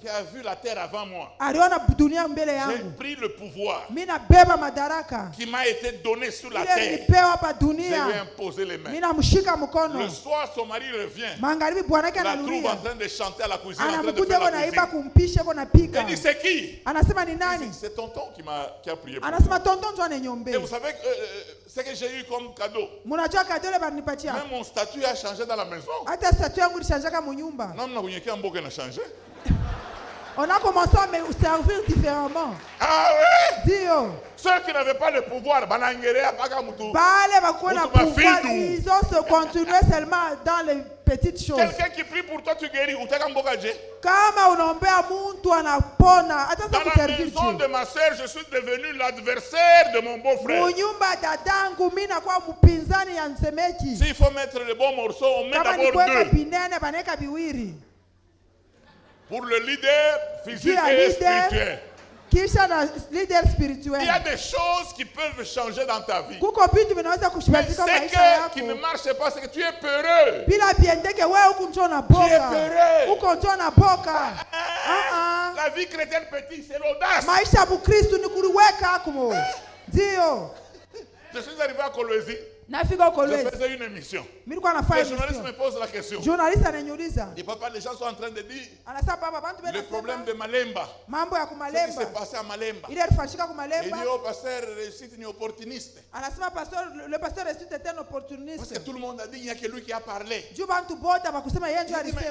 qui a vu la terre avant moi. J'ai pris le pouvoir qui m'a été donné sur la terre. Je lui ai imposé les mains. Le soir, son mari revient. La trouve en train de chanter à la cuisine, en train de faire la cuisine. Elle dit, c'est qui? C'est tonton qui a prié pour moi. Et vous savez ce que j'ai eu comme cadeau? Même mon statut a changé dans la maison. On a commencé à me servir différemment. Ah oui? Dio. Ceux qui n'avaient pas le pouvoir, ils ont se continué seulement dans les petites choses. Quelqu'un qui prie pour toi, tu guéris. Dans la maison de ma soeur, je suis devenu l'adversaire de mon beau-frère. S'il faut mettre le bon morceau, on met d'abord deux. Pour le leader physique et spirituel. Il y a des choses qui peuvent changer dans ta vie. Mais ce qui ne marche pas, c'est que tu es peureux. Tu es peureux. La vie chrétienne petite, c'est l'audace. Je suis arrivé à Kolwezi. Je faisais une émission. Le journaliste me pose la question. Et papa, les gens sont en train de dire le problème de Malemba. Ce qui s'est passé à Malemba. Il dit, oh pasteur, réussite est opportuniste. Le pasteur réussite est un opportuniste. Parce que tout le monde a dit, il n'y a que lui qui a parlé. Dit, mais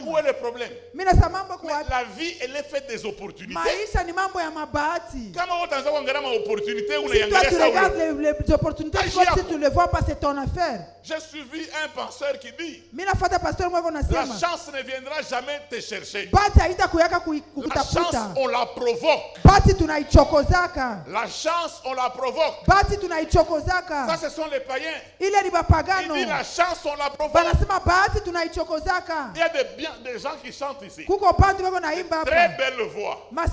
où est le problème? Mais la vie, elle est faite des opportunités. Quand tu regardes les opportunités, si tu ne les vois pas, c'est ton affaire. J'ai suivi un penseur qui dit, la la chance ne viendra jamais te chercher. La chance, on la provoque. La chance, on la provoque. Ça, ce sont les païens. Il dit, la chance, on la provoque. Il y a des gens qui chantent ici. Très belle voix. Mais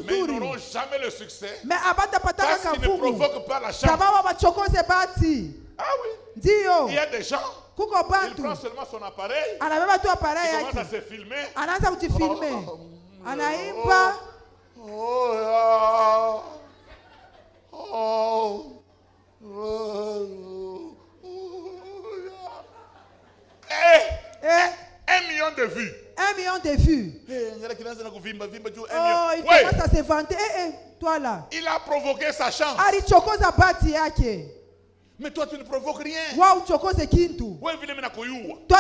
ils n'auront jamais le succès. Parce qu'ils ne provoquent pas la chance. Ah oui. Il y a des gens, il prend seulement son appareil, il commence à se filmer. Un million de vues. 1 million de vues. Oh, il commence à se vanter. Toi là. Il a provoqué sa chance. Mais toi, tu ne provoques rien. Toi,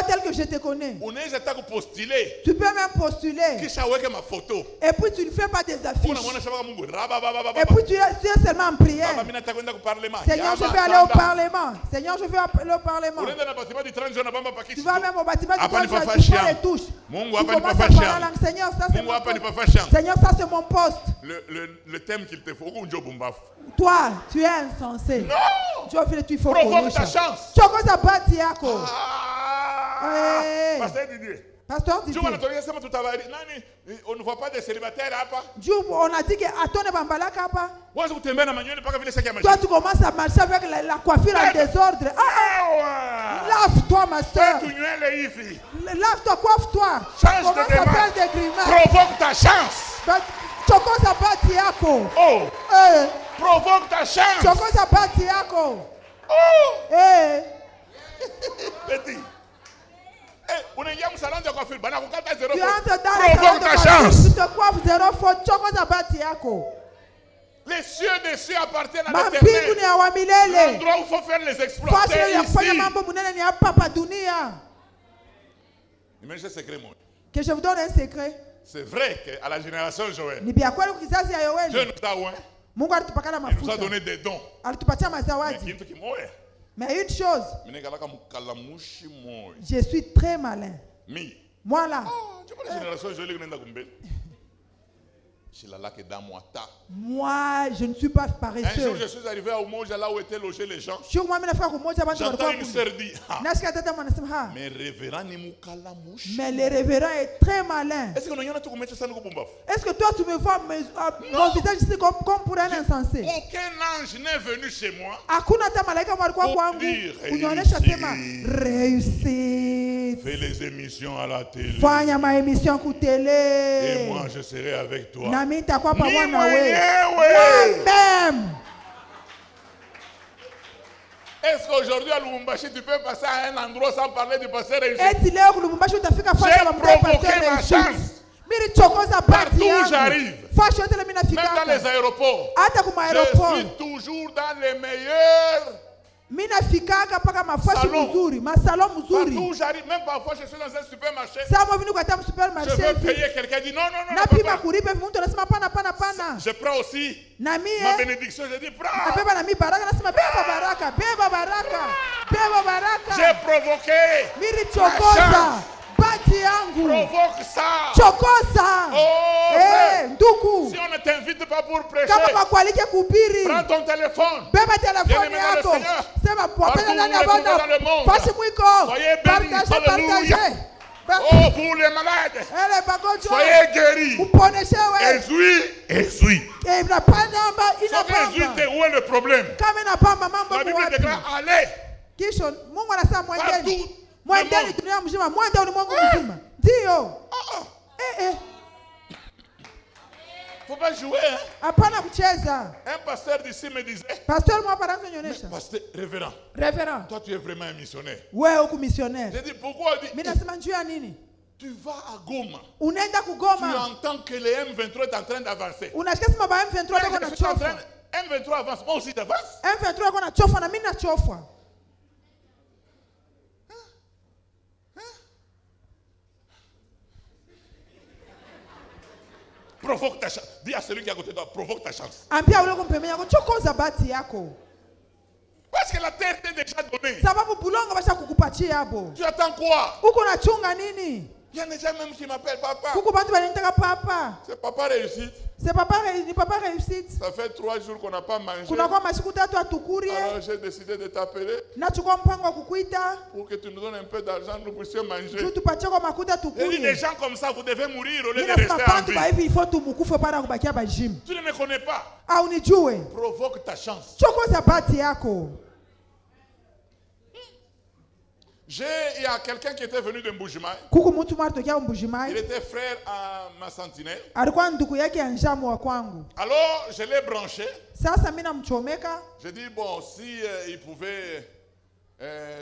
tel que je te connais, tu peux même postuler. Et puis tu ne fais pas des affiches. Et puis tu es seulement en prière. Seigneur, je vais aller au Parlement. Seigneur, je vais aller au Parlement. Tu vas même au bâtiment du 30 jours, tu vois les touches. Tu commences à parler en langue. Seigneur, ça c'est mon poste. Seigneur, ça c'est mon poste. Le thème qu'il te faut. Toi, tu es insensé. Non! Provoque ta chance. Pasteur Didier. Pasteur Didier. On ne voit pas de célibataires là-bas. On a dit que Atone Bambalaka hapa. Toi tu commences à marcher avec la coiffure en désordre. Lave-toi ma soeur. Lave-toi, coiffe-toi. Change de démarche. Provoque ta chance. Oh. Provoque ta chance. Oh. Eh. Petit. dans le salon de coiffure, tu te coiffes zéro faute, chokoza bati yako. Les cieux des cieux appartiennent à l'Éternel. L'endroit où il faut faire les exploits, c'est ici. Imagine ce secret, moi. Que je vous donne un secret. C'est vrai qu'à la génération Joël, Dieu nous a oint. Il nous a donné des dons. Mais une chose, je suis très malin. Moi là, moi, je ne suis pas paresseux. Un jour, je suis arrivé à Umoja, là où étaient logés les gens. J'entends une sœur dire, mais révérend mais le révérend est très malin. Est-ce que toi, tu me vois mon visage ici comme pour un insensé? Aucun ange n'est venu chez moi pour dire réussite. Fais les émissions à la télé. Et moi, je serai avec toi. Moi-même. Est-ce qu'aujourd'hui à Lubumbashi, tu peux passer à un endroit sans parler du passé réussi? J'ai provoqué ma chance. Partout où j'arrive, même dans les aéroports, je suis toujours dans les meilleurs salons. Partout où j'arrive, même parfois je suis dans un supermarché, je veux payer, quelqu'un dit non, je prends aussi ma bénédiction, je dis prends. J'ai provoqué ma chance. Provoque ça. Oh, si on ne t'invite pas pour prêcher, prends ton téléphone. Soyez bénis. Alléluia. Oh, pour les malades, soyez guéris. Essuie. Où est le problème? La Bible déclare allez. Faut pas jouer, hein? Un pasteur d'ici me disait, pasteur, révérend, toi tu es vraiment un missionnaire. J'ai dit pourquoi? Tu vas à Goma. Tu entends que le M23 est en train d'avancer. M23 avance, moi aussi j'avance. Provoque ta chance. Dis à celui qui est à côté de toi, provoque ta chance. Parce que la terre t'est déjà donnée. Tu attends quoi? Il y a des gens même qui m'appellent papa. C'est papa réussite. Ça fait 3 jours qu'on n'a pas mangé. Alors j'ai décidé de t'appeler pour que tu nous donnes un peu d'argent, nous puissions manger. Et dit, des gens comme ça, vous devez mourir au lieu de rester en vie. Tu ne me connais pas. Provoque ta chance. Il y a quelqu'un qui était venu de Mbujimai. Il était frère à ma sentinelle. Alors je l'ai branché. J'ai dit bon, si il pouvait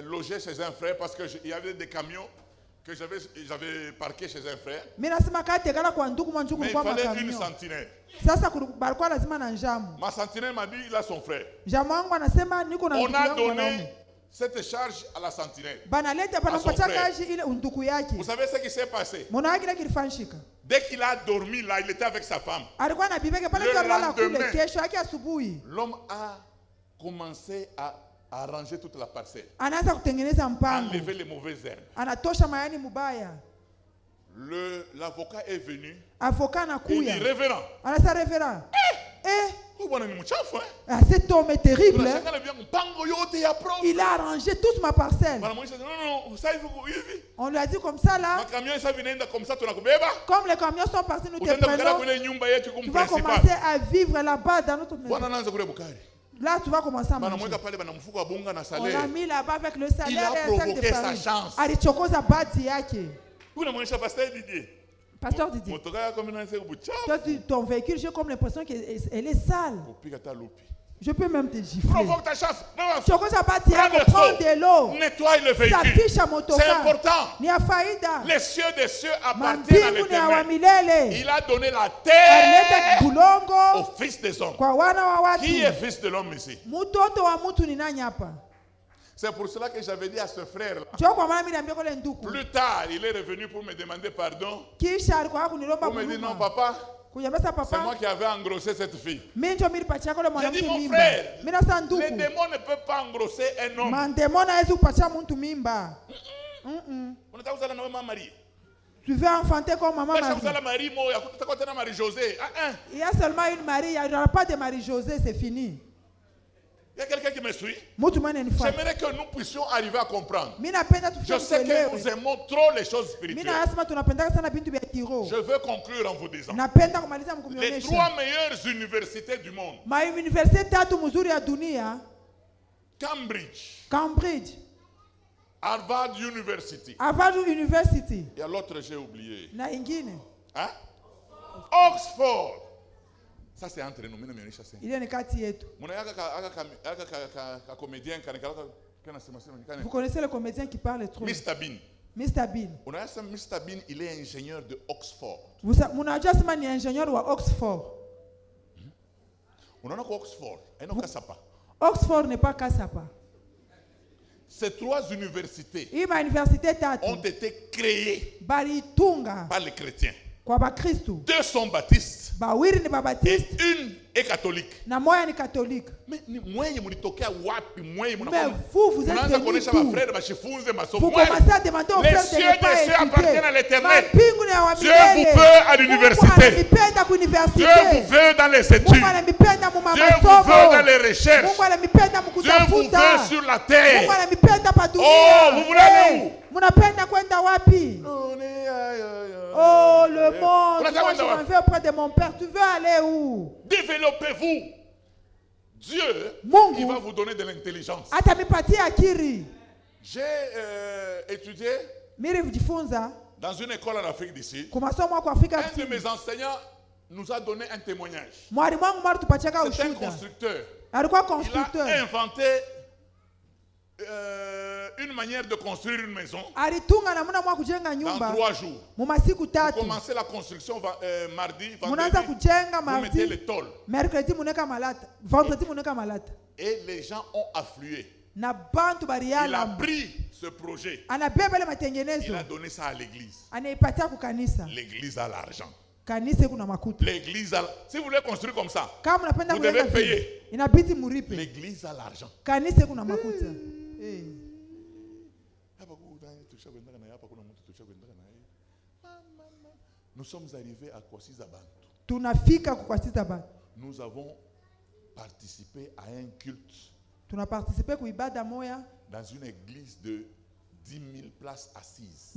loger chez un frère, parce qu'il y avait des camions que j'avais parqués chez un frère. Mais il fallait une sentinelle. Ma sentinelle m'a dit il a son frère. On a donné cette charge à la sentinelle. À son frère. Vous savez ce qui s'est passé? Dès qu'il a dormi là, il était avec sa femme. Le lendemain, l'homme a commencé à arranger toute la parcelle. Enlever les mauvaises herbes. L'avocat est venu. Il dit révérend. Cet homme est terrible. Il a arrangé toute ma parcelle. On lui a dit comme ça là. Comme les camions sont partis, nous te prenons. Tu vas commencer à vivre là-bas dans notre maison. Là, tu vas commencer à manger. On l'a mis là-bas avec le salaire. Il a provoqué sa chance. Pasteur Didier, toi, ton véhicule, j'ai comme l'impression qu'elle est sale. Je peux même te gifler. Provoque ta chasse. Prends de l'eau. Nettoie le véhicule. C'est important. Les cieux des cieux appartiennent à l'Éternel. Il a donné la terre au fils des hommes. Qui est fils de l'homme ici? C'est pour cela que j'avais dit à ce frère-là. Plus tard, il est revenu pour me demander pardon. Pour me dire non, papa. C'est moi qui avais engrossé cette fille. J'ai dit, mon frère, les démons ne peuvent pas engrosser un homme. Tu veux enfanter comme maman Marie. Il y a seulement une Marie, il n'y aura pas de Marie-Josée, c'est fini. Il y a quelqu'un qui me suit. J'aimerais que nous puissions arriver à comprendre. Je sais que nous aimons trop les choses spirituelles. Je veux conclure en vous disant les 3 meilleures universités du monde: Cambridge, Harvard University. Il y a l'autre, j'ai oublié. Hein? Oxford. Ça c'est entre nous. Vous connaissez le comédien qui parle trop? Mr. Bean. Mr. Bean. Mr. Bean, il est ingénieur de Oxford. Vous savez, ingénieur de Oxford. Oxford n'est pas Kassapa. Ces 3 universités ont été créées par les chrétiens. 2 sont baptistes et une est catholique. Mais vous êtes venus d'où? Vous commencez à demander aux frères de ne pas écouter. Dieu vous veut à l'université. Dieu vous veut dans les études. Dieu vous veut dans les recherches. Dieu vous veut sur la terre. Oh, vous voulez aller où? Oh, le monde, moi je m'en vais auprès de mon père. Tu veux aller où? Développez-vous. Dieu, il va vous donner de l'intelligence. J'ai étudié dans une école en Afrique d'ici. Un de mes enseignants nous a donné un témoignage. C'est un constructeur. Il a inventé une manière de construire une maison dans 3 jours. Vous commencez la construction mardi, vendredi, vous mettez les tôles. Et les gens ont afflué. Il a pris ce projet. Il a donné ça à l'église. L'église a l'argent. L'église a... Si vous voulez construire comme ça, vous devez payer. L'église a l'argent. Nous sommes arrivés à Kwasizabantu. Nous avons participé à un culte dans une église de 10 000 places assises.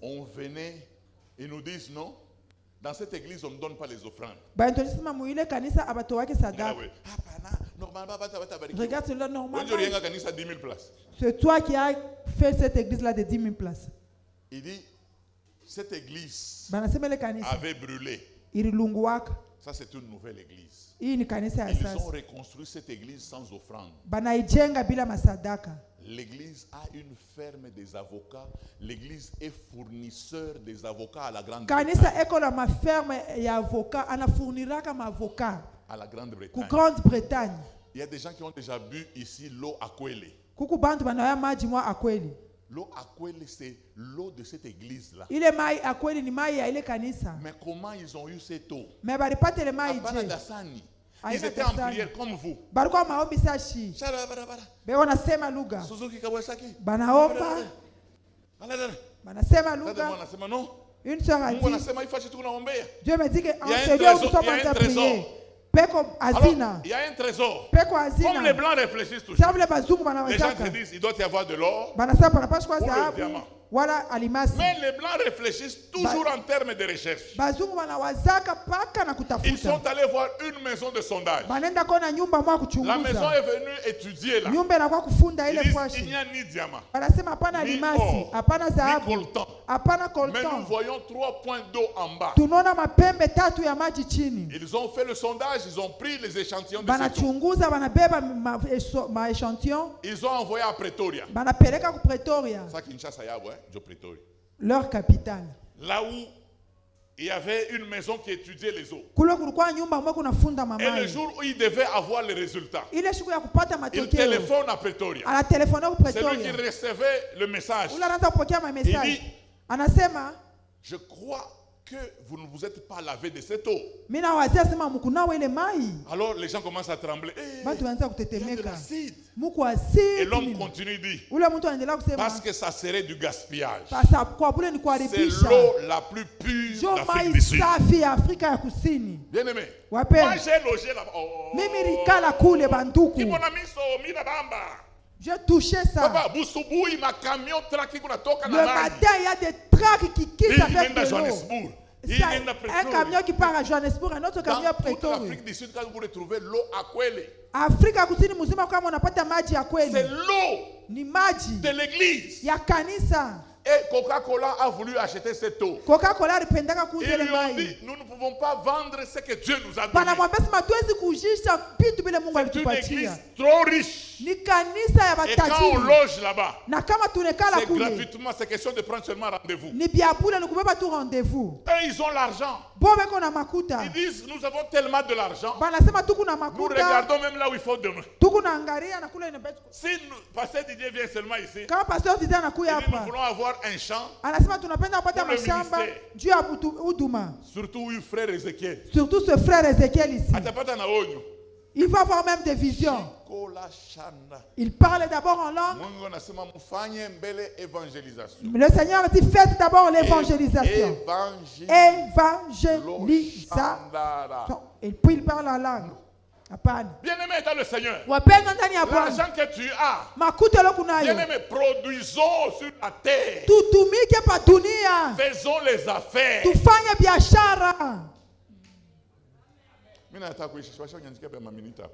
On venait et nous disent non. Dans cette église, on ne donne pas les offrandes. Regarde cela, normalement. 10 000 places. C'est toi qui as fait cette église-là de 10 000 places. Il dit, cette église avait brûlé. Ça, c'est une nouvelle église. Ils ont reconstruit cette église sans offrande. L'église a une ferme des avocats. L'église est fournisseur des avocats à la Grande-Bretagne. À la Grande-Bretagne. Il y a des gens qui ont déjà bu ici l'eau Akwele. L'eau Akwele, c'est l'eau de cette église-là. Mais comment ils ont eu cette eau? Ils étaient en prière comme vous. Suzuki Kawasaki. Une sœur a dit, Dieu me dit qu'il y a un trésor. Il y a un trésor. Comme les blancs réfléchissent toujours. Les gens se disent il doit y avoir de l'or ou le diamant. Mais les blancs réfléchissent toujours en termes de recherche. Ils sont allés voir une maison de sondage. La maison est venue étudier là. Ils disent il n'y a ni diamant, ni or, ni coltan. Mais nous voyons 3 points d'eau en bas. Ils ont fait le sondage, ils ont pris les échantillons de cette eau. Ils ont envoyé à Pretoria. Ça, Kinshasa, Pretoria. Leur capitale. Là où il y avait une maison qui étudiait les eaux. Et le jour où il devait avoir les résultats, il téléphone à Pretoria. C'est lui qui recevait le message. Il dit, je crois que vous ne vous êtes pas lavé de cette eau. Alors les gens commencent à trembler. Il y a de l'acide. Et l'homme continue dit, parce que ça serait du gaspillage. C'est l'eau la plus pure d'Afrique du Sud. Bien aimé, moi j'ai logé là-bas. J'ai touché ça. Le matin, il y a des tracts qui quittent avec de l'eau. Un camion qui part à Johannesburg, un autre camion à Pretoria. Dans toute l'Afrique du Sud, quand vous retrouvez l'eau à Kwele, c'est l'eau de l'église. Et Coca-Cola a voulu acheter cette eau. Ils lui ont dit, nous ne pouvons pas vendre ce que Dieu nous a donné. C'est une église trop riche. Et quand on loge là-bas, c'est gratuitement, c'est question de prendre seulement rendez-vous. Et ils ont l'argent. Ils disent, nous avons tellement de l'argent. Nous regardons même là où il faut donner. Si Pasteur Didier vient seulement ici, nous voulons avoir un champ pour le ministère. Surtout le frère Ézéchiel. Surtout ce frère Ézéchiel ici. Il va avoir même des visions. Il parle d'abord en langue. Le Seigneur dit, faites d'abord l'évangélisation. Évangélisation. Et puis il parle en langue. Bien-aimé dans le Seigneur, l'argent que tu as, bien-aimé, produisons sur la terre. Faisons les affaires.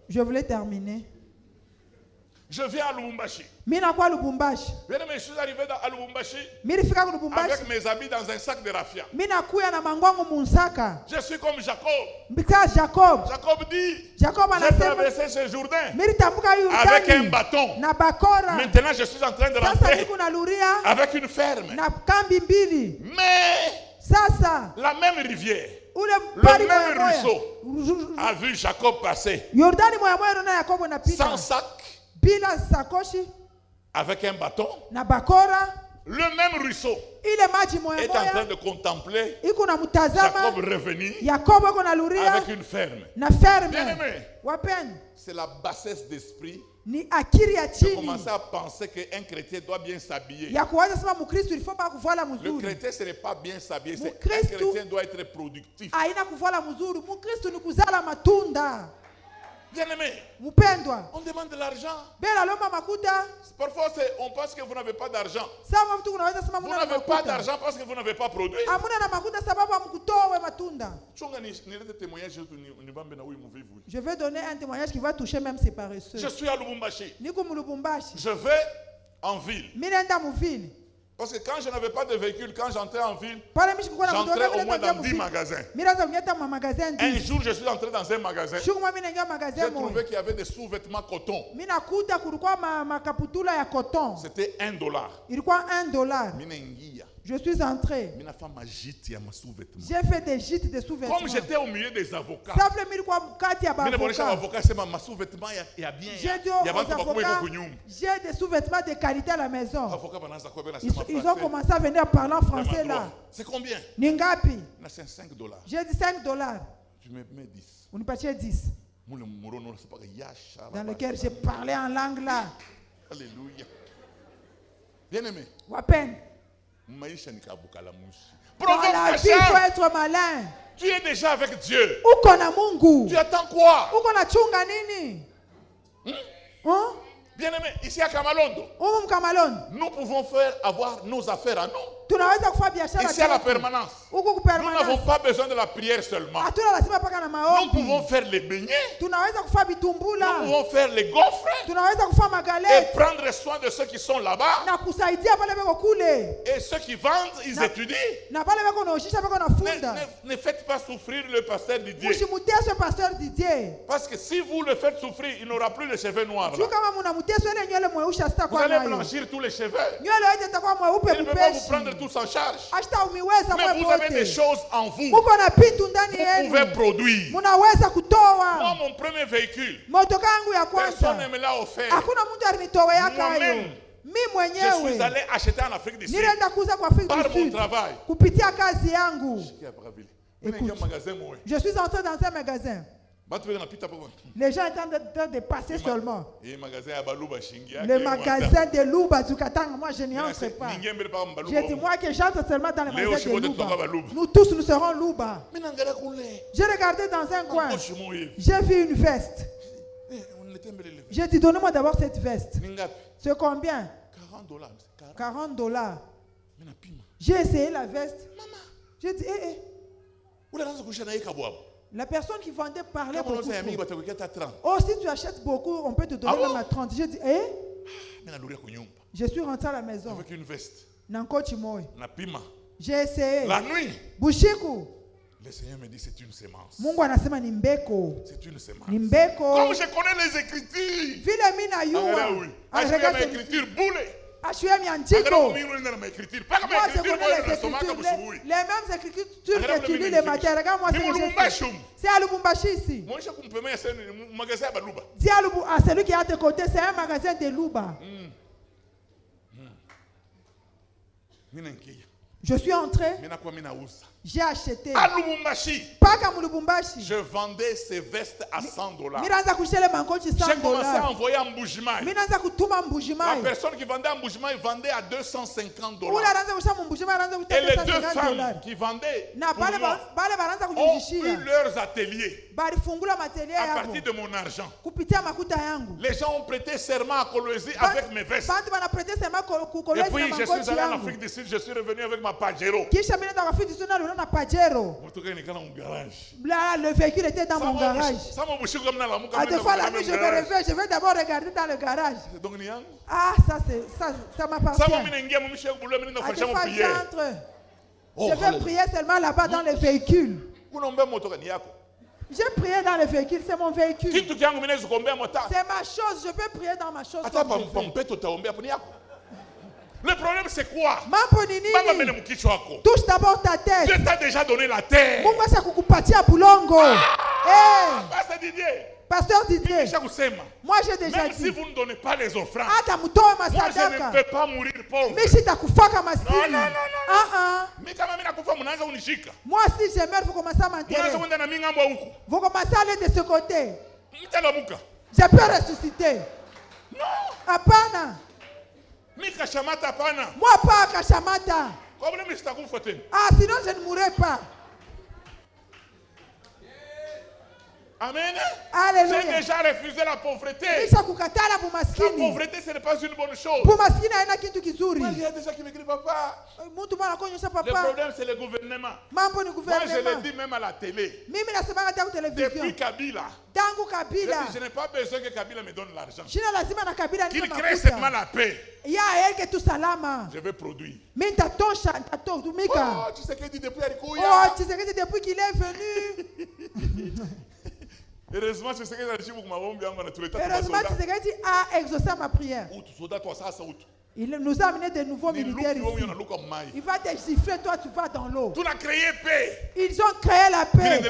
Je voulais terminer. Je viens à Lubumbashi. Bien aimé, je suis arrivé à Lubumbashi avec mes habits dans un sac de raffia. Je suis comme Jacob. Jacob dit, j'ai traversé ce Jourdain avec un bâton. Maintenant, je suis en train de rentrer avec une ferme. Mais la même rivière, le même ruisseau a vu Jacob passer sans sac, avec un bâton. Le même ruisseau est en train de contempler Jacob revenir avec une ferme. Bien aimé, c'est la bassesse d'esprit de commencer à penser qu'un chrétien doit bien s'habiller. Le chrétien, ce n'est pas bien s'habiller, un chrétien doit être productif. Bien aimé, on demande de l'argent. Parfois, on pense que vous n'avez pas d'argent. Vous n'avez pas d'argent parce que vous n'avez pas produit. Je vais donner un témoignage qui va toucher même ces paresseux. Je suis à Lubumbashi. Je vais en ville. Parce que quand je n'avais pas de véhicule, quand j'entrais en ville, j'entrais au moins dans 10 magasins. Un jour, je suis entré dans un magasin. J'ai trouvé qu'il y avait des sous-vêtements coton. C'était $1. Je suis entré. J'ai fait des gîtes de sous-vêtements. Comme j'étais au milieu des avocats. J'ai des sous-vêtements de qualité à la maison. Ils ont commencé à venir parler en français là. C'est combien? Ningapi? C'est $5. J'ai dit $5. Tu me mets 10. Vous ne passiez 10. Dans lequel j'ai parlé en langue là. Alléluia. Bien aimé. Wapen. Dans la vie, il faut être malin. Tu es déjà avec Dieu. Tu attends quoi? Bien aimé, ici à Kamalondo, nous pouvons avoir nos affaires à nous. Ici à la permanence, nous n'avons pas besoin de la prière seulement. Nous pouvons faire les beignets, nous pouvons faire les gaufres et prendre soin de ceux qui sont là-bas. Et ceux qui vendent, ils étudient. Ne faites pas souffrir le pasteur Didier. Parce que si vous le faites souffrir, il n'aura plus de cheveux noirs. Vous allez blanchir tous les cheveux. Il ne peut pas vous prendre tous en charge. Mais vous avez des choses en vous. Vous pouvez produire. Moi, mon premier véhicule, personne ne me l'a offert. Moi-même, je suis allé acheter en Afrique du Sud par mon travail. Écoute, je suis entré dans un magasin. Les gens étaient en train de passer seulement. Le magasin de Luba du Katanga, moi je n'y entre pas. J'ai dit moi que j'entre seulement dans le magasin de Luba. Nous tous nous serons Luba. J'ai regardé dans un coin. J'ai vu une veste. J'ai dit donnez-moi d'abord cette veste. C'est combien? $40. J'ai essayé la veste. J'ai dit la personne qui vendait parlait beaucoup. Oh, si tu achètes beaucoup, on peut te donner même à 30. J'ai dit, je suis rentré à la maison. Avec une veste. J'ai essayé. La nuit. Bushiku. Le Seigneur me dit, c'est une sémence. C'est une sémence. Comme je connais les Écritures. Les Écritures boulées. Moi, je connais les mêmes écritures que tu lis le matin. Regarde-moi c'est à Lubumbashi ici. Dis à celui qui est à tes côtés, c'est un magasin de Luba. Je suis entré. J'ai acheté. À Lubumbashi. Pas comme Lubumbashi. Je vendais ces vestes à $100. J'ai commencé à envoyer en Mbujimaï. La personne qui vendait en Mbujimaï vendait à $250. Et les deux femmes qui vendaient ont eu leurs ateliers à partir de mon argent. Les gens ont prêté serment à Kolwezi avec mes vestes. Et puis je suis allé en Afrique du Sud, je suis revenu avec ma Pajero. Le véhicule était dans mon garage. Des fois la nuit je me réveille, je vais d'abord regarder dans le garage. Ah, ça m'appartient. Des fois j'entre. Je vais prier seulement là-bas dans le véhicule. J'ai prié dans le véhicule, c'est mon véhicule. C'est ma chose, je peux prier dans ma chose. Le problème c'est quoi? Touche d'abord ta tête. Dieu t'a déjà donné la terre. Pasteur Didier, moi j'ai déjà même dit. Si vous ne donnez pas les offrandes, moi je ne peux pas mourir pauvre. Moi si je meurs, vous commencez à m'enterrer. Vous commencez à aller de ce côté. Je peux ressusciter. Non. Apana. Moi pas Kashamata. Ah, sinon je ne mourrai pas. Amen. Alléluia. J'ai déjà refusé la pauvreté. La pauvreté, ce n'est pas une bonne chose. Il y a des gens qui me disent papa. Le problème, c'est le gouvernement. Moi, je le dis même à la télé. Depuis Kabila, je n'ai pas besoin que Kabila me donne l'argent. Qu'il crée seulement la paix. Je vais produire. Oh, tu sais qu'il dit depuis Arikouya. Oh, tu sais que depuis qu'il est venu. Heureusement, tu sais que tu as exaucé ma prière. Il nous a amené de nouveaux militaires ici. Il va te siffler, toi tu vas dans l'eau. Ils ont créé la paix.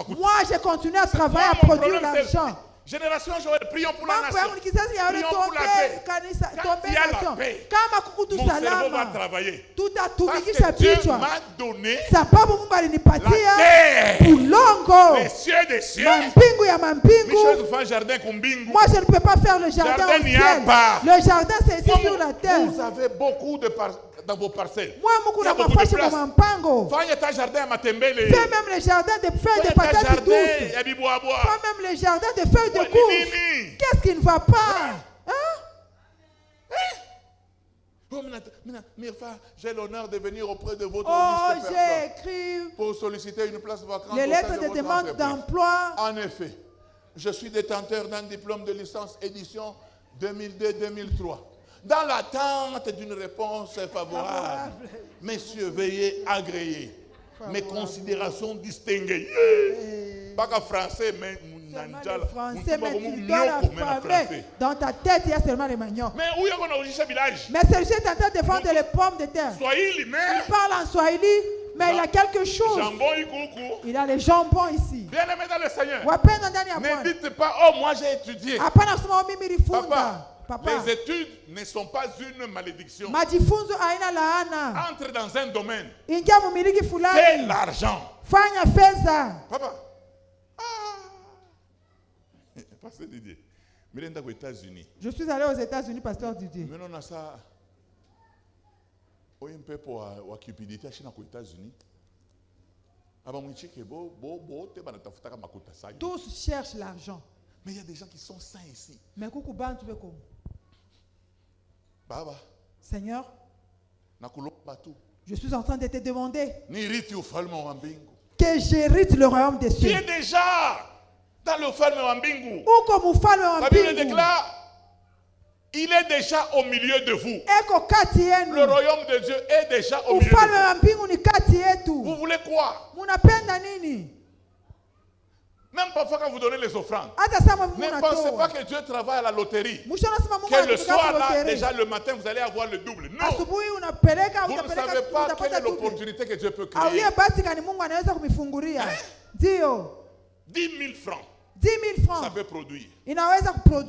Moi, j'ai continué à travailler, à produire l'argent. Génération Joël, prions pour la nation. Prions pour la paix. Quand il y a la paix, mon cerveau va travailler. Parce que Dieu m'a donné la terre, les cieux des cieux. Moi, je ne peux pas faire le jardin au ciel. Le jardin, c'est ici sur la terre. Vous avez beaucoup de dans vos parcelles. Il y a beaucoup de place. Fais même les jardins de feuilles de patates douces. Fais même les jardins de feuilles de courge. Qu'est-ce qui ne va pas? Hein? J'ai l'honneur de venir auprès de votre liste j'ai écrit pour solliciter une place vacante. Les lettres de demande d'emploi. En effet, je suis détenteur d'un diplôme de licence édition 2002-2003. Dans l'attente d'une réponse favorable, messieurs, veuillez agréer mes considérations distinguées. Pas qu'en français, mais français, mais tu dois l'alphabet. Dans ta tête, il y a seulement les maniocs. Mais où est-ce village? Mais celui-ci est en train de vendre les pommes de terre. Il parle en Swahili, mais il a quelque chose. Il a les jambons ici. Bien-aimé dans le Seigneur, ne dites pas, oh, moi j'ai étudié. Papa, les études ne sont pas une malédiction. Majifunzo haina laana. Entre dans un domaine. Ingia mumiliki fulani. C'est l'argent. Fanya fedha. Papa. Pasteur Didier. Mirenda aux États-Unis. Je suis allé aux États-Unis, pasteur Didier. Mais on a ça. On a un peu pour la cupidité aux États-Unis. Tous cherchent l'argent. Mais il y a des gens qui sont sains ici. Mais coucou bantu beko. Baba. Seigneur, je suis en train de te demander que j'hérite le royaume des cieux. Tu es déjà dans le royaume Wambingu. Ou comme la Bible déclare, il est déjà au milieu de vous. Le royaume de Dieu est déjà au milieu de vous. Vous voulez quoi? Même parfois quand vous donnez les offrandes, ne pensez pas que Dieu travaille à la loterie. Que le soir là, déjà le matin, vous allez avoir le double. Non. Vous ne savez pas quelle est l'opportunité que Dieu peut créer. 10 000 francs. 10 000 francs. Ça peut produire.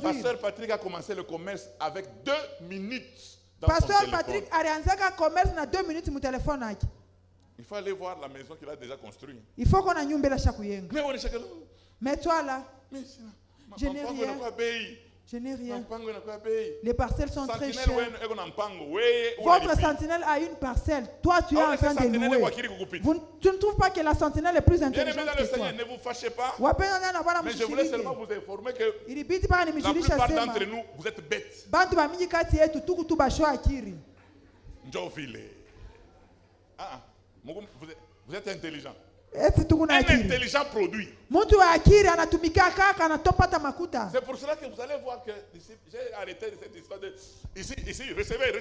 Pasteur Patrick a commencé le commerce avec 2 minutes dans Pasteur son téléphone. Patrick a commerce dans 2 minutes mon téléphone. Il faut aller voir la maison qu'il a déjà construite. Il faut qu'on a nyumbe la chakuyenga. Mais toi là, je n'ai rien. Je n'ai rien. Les parcelles sont très chères. Votre sentinelle a une parcelle. Toi, tu es en train de louer. Tu ne trouves pas que la sentinelle est plus intelligente que toi? Ne vous fâchez pas. Mais je voulais seulement vous informer que la plupart d'entre nous, vous êtes bêtes. Vous êtes intelligent. Un intelligent produit. C'est pour cela que vous allez voir que j'ai arrêté cette histoire de ici, recevez.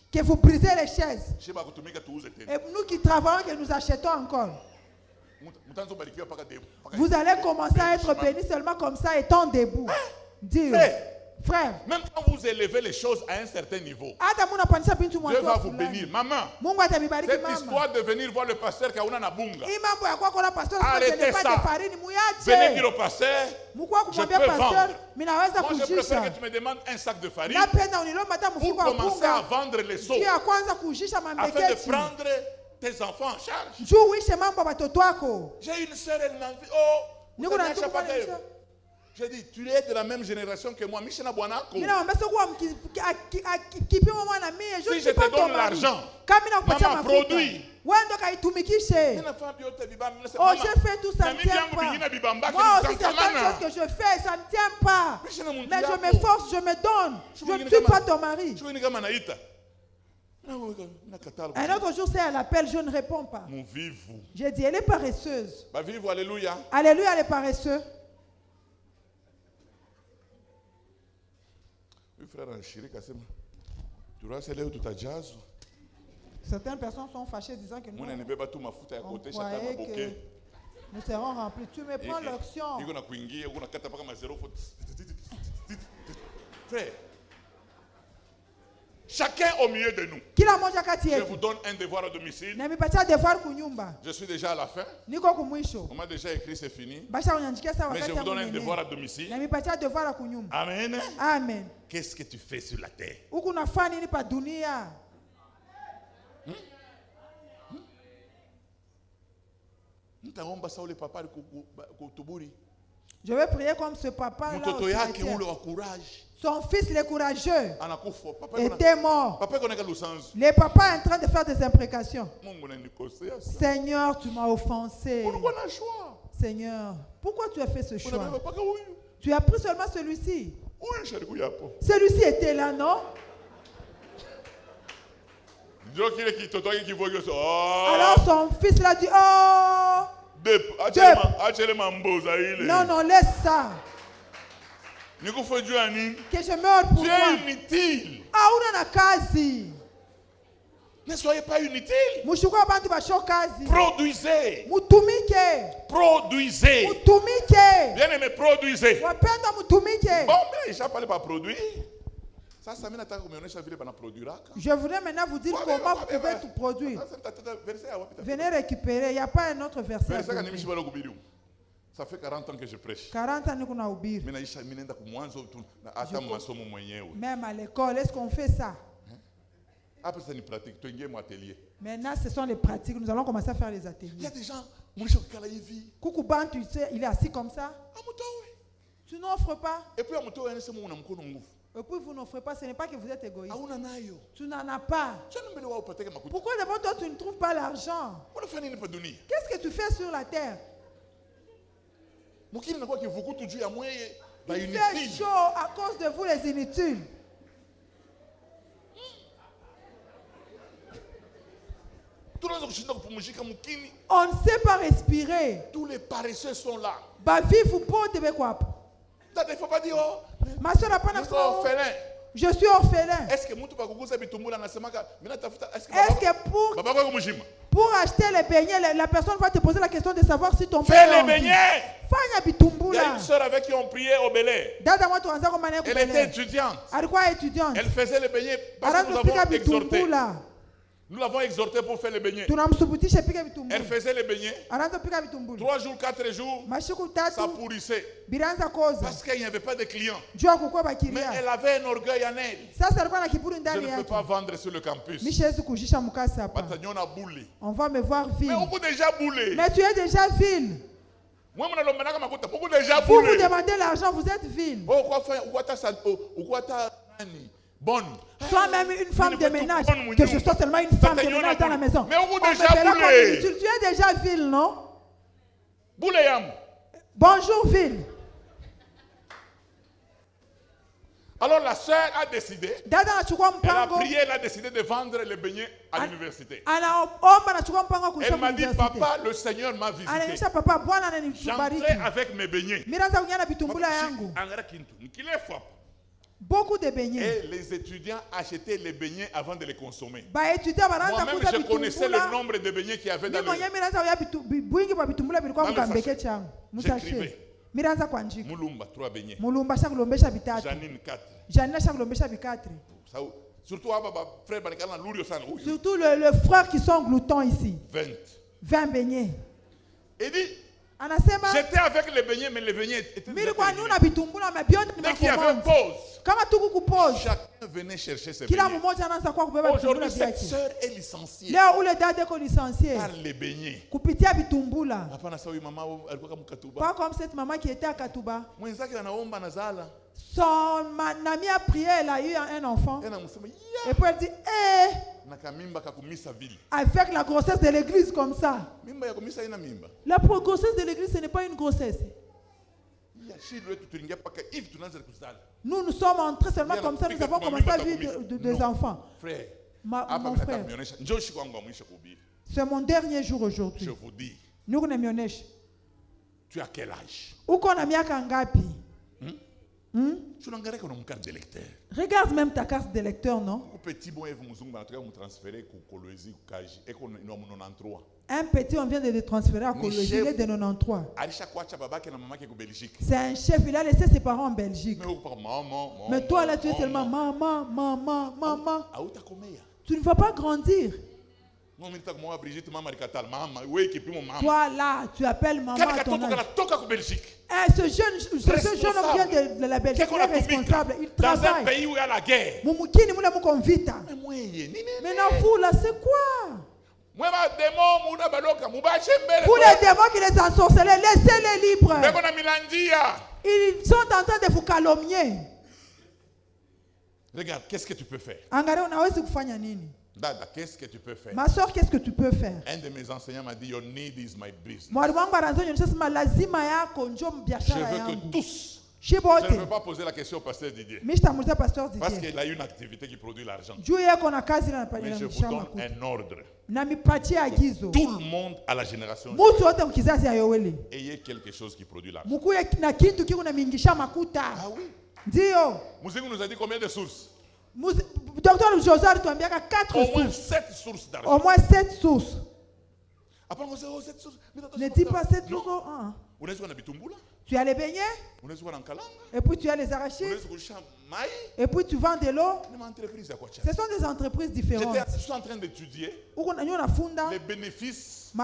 Que vous brisez les chaises. Et nous qui travaillons, que nous achetons encore. Vous allez commencer à être bénis seulement comme ça, étant debout. Dieu. Frère, même quand vous élevez les choses à un certain niveau, Dieu va vous bénir. Maman, cette histoire de venir voir le pasteur Kauna Nabunga, arrêtez ça. Venez dire au pasteur, je peux vendre. Moi, je préfère que tu me demandes un sac de farine pour commencer à vendre les seaux, afin de prendre tes enfants en charge. J'ai une sœur, elle m'a dit, oh, j'ai dit, tu es de la même génération que moi. Si je te donne l'argent, maman, produit. Oh, je fais tout ça, ne tient pas. Moi aussi, c'est quelque chose que je fais, ça ne tient pas. Mais je m'efforce, je me donne. Je ne suis pas ton mari. Un autre jour, c'est à l'appel, je ne réponds pas. J'ai dit, elle est paresseuse. Alléluia. Alléluia, elle est paresseuse. Certaines personnes sont fâchées disant que nous croyait que nous serons remplis. Tu me prends l'option. Frère, chacun au milieu de nous. Je vous donne un devoir à domicile. Je suis déjà à la fin. On m'a déjà écrit, c'est fini. Mais je vous donne un devoir à domicile. Amen. Amen. Qu'est-ce que tu fais sur la terre? Je vais prier comme ce papa là. Son fils, il est courageux, était mort. Le papa est en train de faire des imprécations. Seigneur, tu m'as offensé. Seigneur, pourquoi tu as fait ce choix? Tu as pris seulement celui-ci. Celui-ci était là, non? Alors son fils l'a dit, oh, non, non, laisse ça. Que je meure pour toi. Tu es inutile. Ah, on a kazi. Ne soyez pas inutile. Produisez. Produisez. Bien aimé, produisez. Bon, mais il n'a pas produire. Je voudrais maintenant vous dire comment vous pouvez tout produire. Venez récupérer. Il n'y a pas un autre verset. Ça fait 40 ans que je prêche. 40 ans qu'on a oublié. Même à l'école, est-ce qu'on fait ça? Après, c'est une pratique. Maintenant, ce sont les pratiques. Nous allons commencer à faire les ateliers. Il y a des gens. Koukouban, tu sais, il est assis comme ça. Tu n'offres pas. Et puis vous n'offrez pas. Ce n'est pas que vous êtes égoïste. Tu n'en as pas. Pourquoi d'abord toi tu ne trouves pas l'argent? Qu'est-ce que tu fais sur la terre? Il fait chaud à cause de vous les inutiles. On ne sait pas respirer. Tous les paresseux sont là. Il faut pas dire, oh, ma soeur n'a pas orphelin. Je suis orphelin. Est-ce que pour acheter les beignets, la personne va te poser la question de savoir si ton père les beignets. Il y a une soeur avec qui on priait au Belay. Elle était étudiante. Elle faisait les beignets parce que nous avons exhorté. Nous l'avons exhorté pour faire les beignets. Elle faisait les beignets. 3 jours, 4 jours, ça pourrissait. Parce qu'il n'y avait pas de clients. Mais elle avait un orgueil en elle. Je ne peux pas vendre sur le campus. On va me voir vil. Mais on peut déjà bouler. Mais tu es déjà vil. Vous vous demandez l'argent, vous êtes vil. Bonne. Sois même une femme de ménage. Que je sois seulement une femme de ménage dans la maison. Mais on déjà boulé. Tu es déjà ville, non? Bouleyam. Bonjour, ville. Alors la sœur a décidé. Elle a prié, elle a décidé de vendre les beignets à l'université. Elle m'a dit, papa, le Seigneur m'a visité. J'entrais avec mes beignets. Beaucoup de beignets. Et les étudiants achetaient les beignets avant de les consommer. Moi-même, je connaissais le nombre de beignets qu'il y avait dans le... J'écrivais. Mulumba, 3 beignets. Janine, 4. Surtout le frère qui sont gloutons ici. 20 beignets. Il dit, j'étais avec les beignets, mais les beignets étaient dès qu'il y avait une pause, chacun venait chercher ses beignets. Aujourd'hui, cette sœur est licenciée par les beignets. Pas comme cette maman qui était à Katuba. Son ami a prié, elle a eu un enfant. Et puis elle dit, avec la grossesse de l'église comme ça. La grossesse de l'église, ce n'est pas une grossesse. Nous sommes entrés seulement comme ça, nous avons commencé à vivre des enfants. Mon frère, c'est mon dernier jour aujourd'hui. Je vous dis, tu as quel âge? Regarde même ta carte de lecteur, non? Un petit, on vient de le transférer à Colosie, il est de 93. C'est un chef, il a laissé ses parents en Belgique. Mais toi là, tu es seulement maman. Tu ne vas pas grandir. Toi là, tu appelles maman à ton âge. Ce jeune homme vient de la Belgique, il est responsable, il travaille. Dans un pays où il y a la guerre. Mais non, vous là, c'est quoi? Pour les démons qui les ensorcelaient, laissez-les libres. Ils sont en train de vous calomnier. Regarde, qu'est-ce que tu peux faire? Dada, qu'est-ce que tu peux faire? Ma soeur, qu'est-ce que tu peux faire? Un de mes enseignants m'a dit, your need is my business. Je veux que tous Je ne veux pas poser la question au pasteur Didier. Parce qu'il a une activité qui produit l'argent. Mais je vous donne un ordre. Tout le monde à la génération. Ayez quelque chose qui produit l'argent. Ah oui. Moussingou nous a dit combien de sources? Docteur José a 4 sources. Au moins 7 sources d'argent. Au moins 7 sources. Après, on dit, oh, 7 sources. Ne dis pas 7 sources. Tu as les beignets. Et puis tu as les arachides. Et puis tu vends de l'eau. Ce sont des entreprises différentes. Je suis en train d'étudier les bénéfices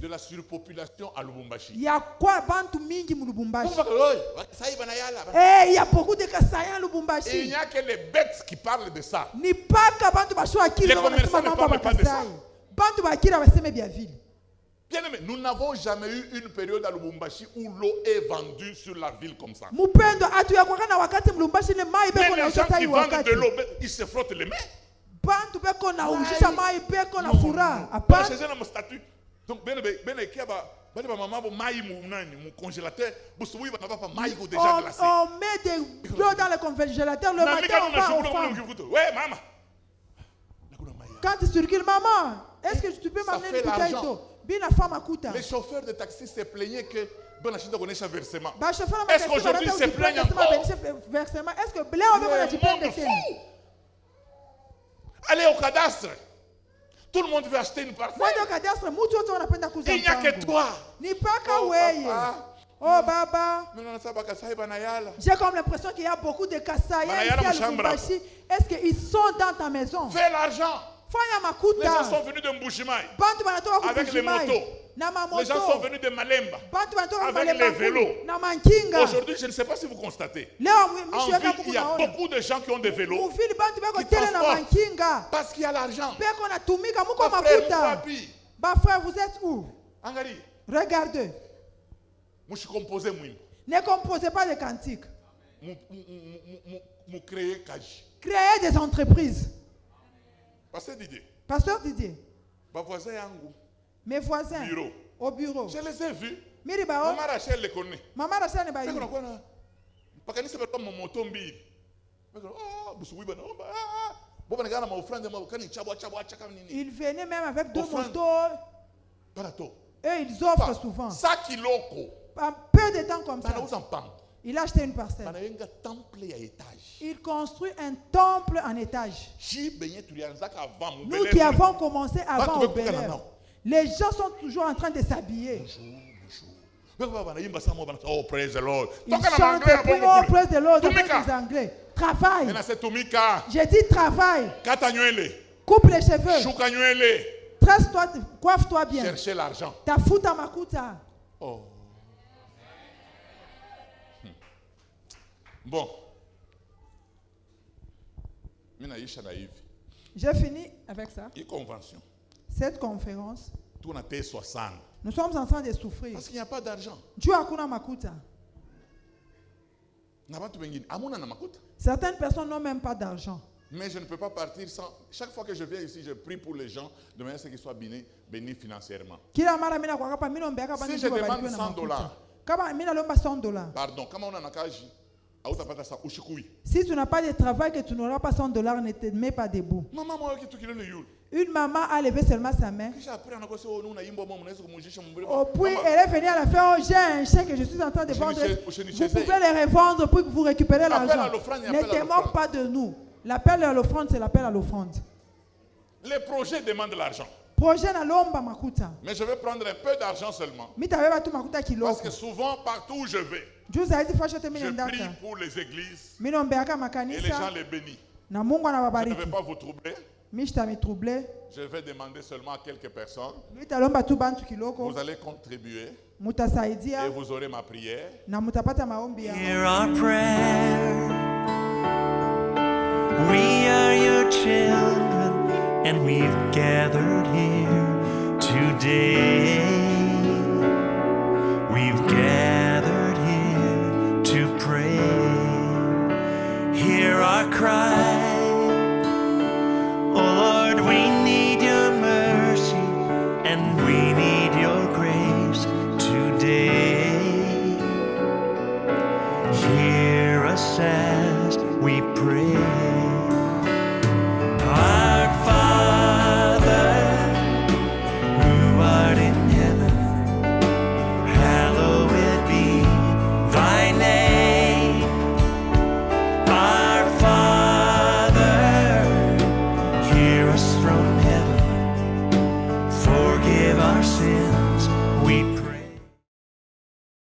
de la surpopulation à Lubumbashi. Il y a quoi bantu mingi mu Lubumbashi? Il y a beaucoup de Kasaïens à Lubumbashi. Et il n'y a que les bêtes qui parlent de ça. Les commerçants ne parlent pas de ça. Bien aimé, nous n'avons jamais eu une période à Lubumbashi où l'eau est vendue sur la ville comme ça. Mais les gens qui vendent de l'eau, ils se frottent les mains. Pas chez un statut. Donc, bien aimé, mon congélateur, on met de l'eau dans le congélateur le matin, on va aux femmes. Quand tu circules, maman, est-ce que tu peux m'amener une bouteille d'eau? Les chauffeurs de taxi se plaignaient que versement. Est-ce qu'aujourd'hui se plaignent encore? Est-ce que le fou. Allez au cadastre. Tout le monde veut acheter une parcelle. Il n'y a que toi. Oh Baba. J'ai comme l'impression qu'il y a beaucoup de Kasaïens ici à Lubumbashi. Est-ce qu'ils sont dans ta maison? Fais l'argent. Les gens sont venus de Mbujimaï avec les motos. Les gens sont venus de Malemba avec les vélos. Aujourd'hui, je ne sais pas si vous constatez. En ville, il y a beaucoup de gens qui ont des vélos qui transportent parce qu'il y a l'argent. Frère, vous êtes où? Regardez. Ne composez pas de cantiques. Créez des entreprises. Pasteur Didier. Mes voisins. Au bureau. Je les ai vus. Maman Rachel les connaît. Maman Rachel n'est pas ici. Ils venaient même avec 2 motos. Et ils offrent souvent. Un peu de temps comme ça. Il a acheté une parcelle. Il construit un temple en étage. Nous qui avons commencé avant au Bel-Air, les gens sont toujours en train de s'habiller. Oh, praise the Lord. Ils chantent, oh, praise the Lord, avec les Anglais. Travaille. J'ai dit travaille. Coupe les cheveux. Tresse-toi, coiffe-toi bien. Cherchez l'argent. Tafuta makuta. Oh. Bon. J'ai fini avec ça. Convention. Cette conférence. Nous sommes en train de souffrir. Parce qu'il n'y a pas d'argent. Dieu hakuna makuta. Certaines personnes n'ont même pas d'argent. Mais je ne peux pas partir sans. Chaque fois que je viens ici, je prie pour les gens de manière à ce qu'ils soient bénis financièrement. Si je demande $100, pardon, comment on a nakaji? Si tu n'as pas de travail, que tu n'auras pas $100, ne te mets pas debout. Une maman a levé seulement sa main. Oh, puis elle est venue à la fin. Oh, j'ai un chèque que je suis en train de vendre. Vous pouvez les revendre pour que vous récupérez l'argent. Ne te moque pas de nous. L'appel à l'offrande, c'est l'appel à l'offrande. Les projets demandent de l'argent. Mais je vais prendre un peu d'argent seulement. Parce que souvent, partout où je vais, je prie pour les églises et les gens les bénissent. Je ne vais pas vous troubler. Je vais demander seulement à quelques personnes. Vous allez contribuer et vous aurez ma prière. Hear our prayer. We are your children, and we've gathered here today. We've gathered here to pray. Hear our cry. Oh Lord, we need your mercy, and we need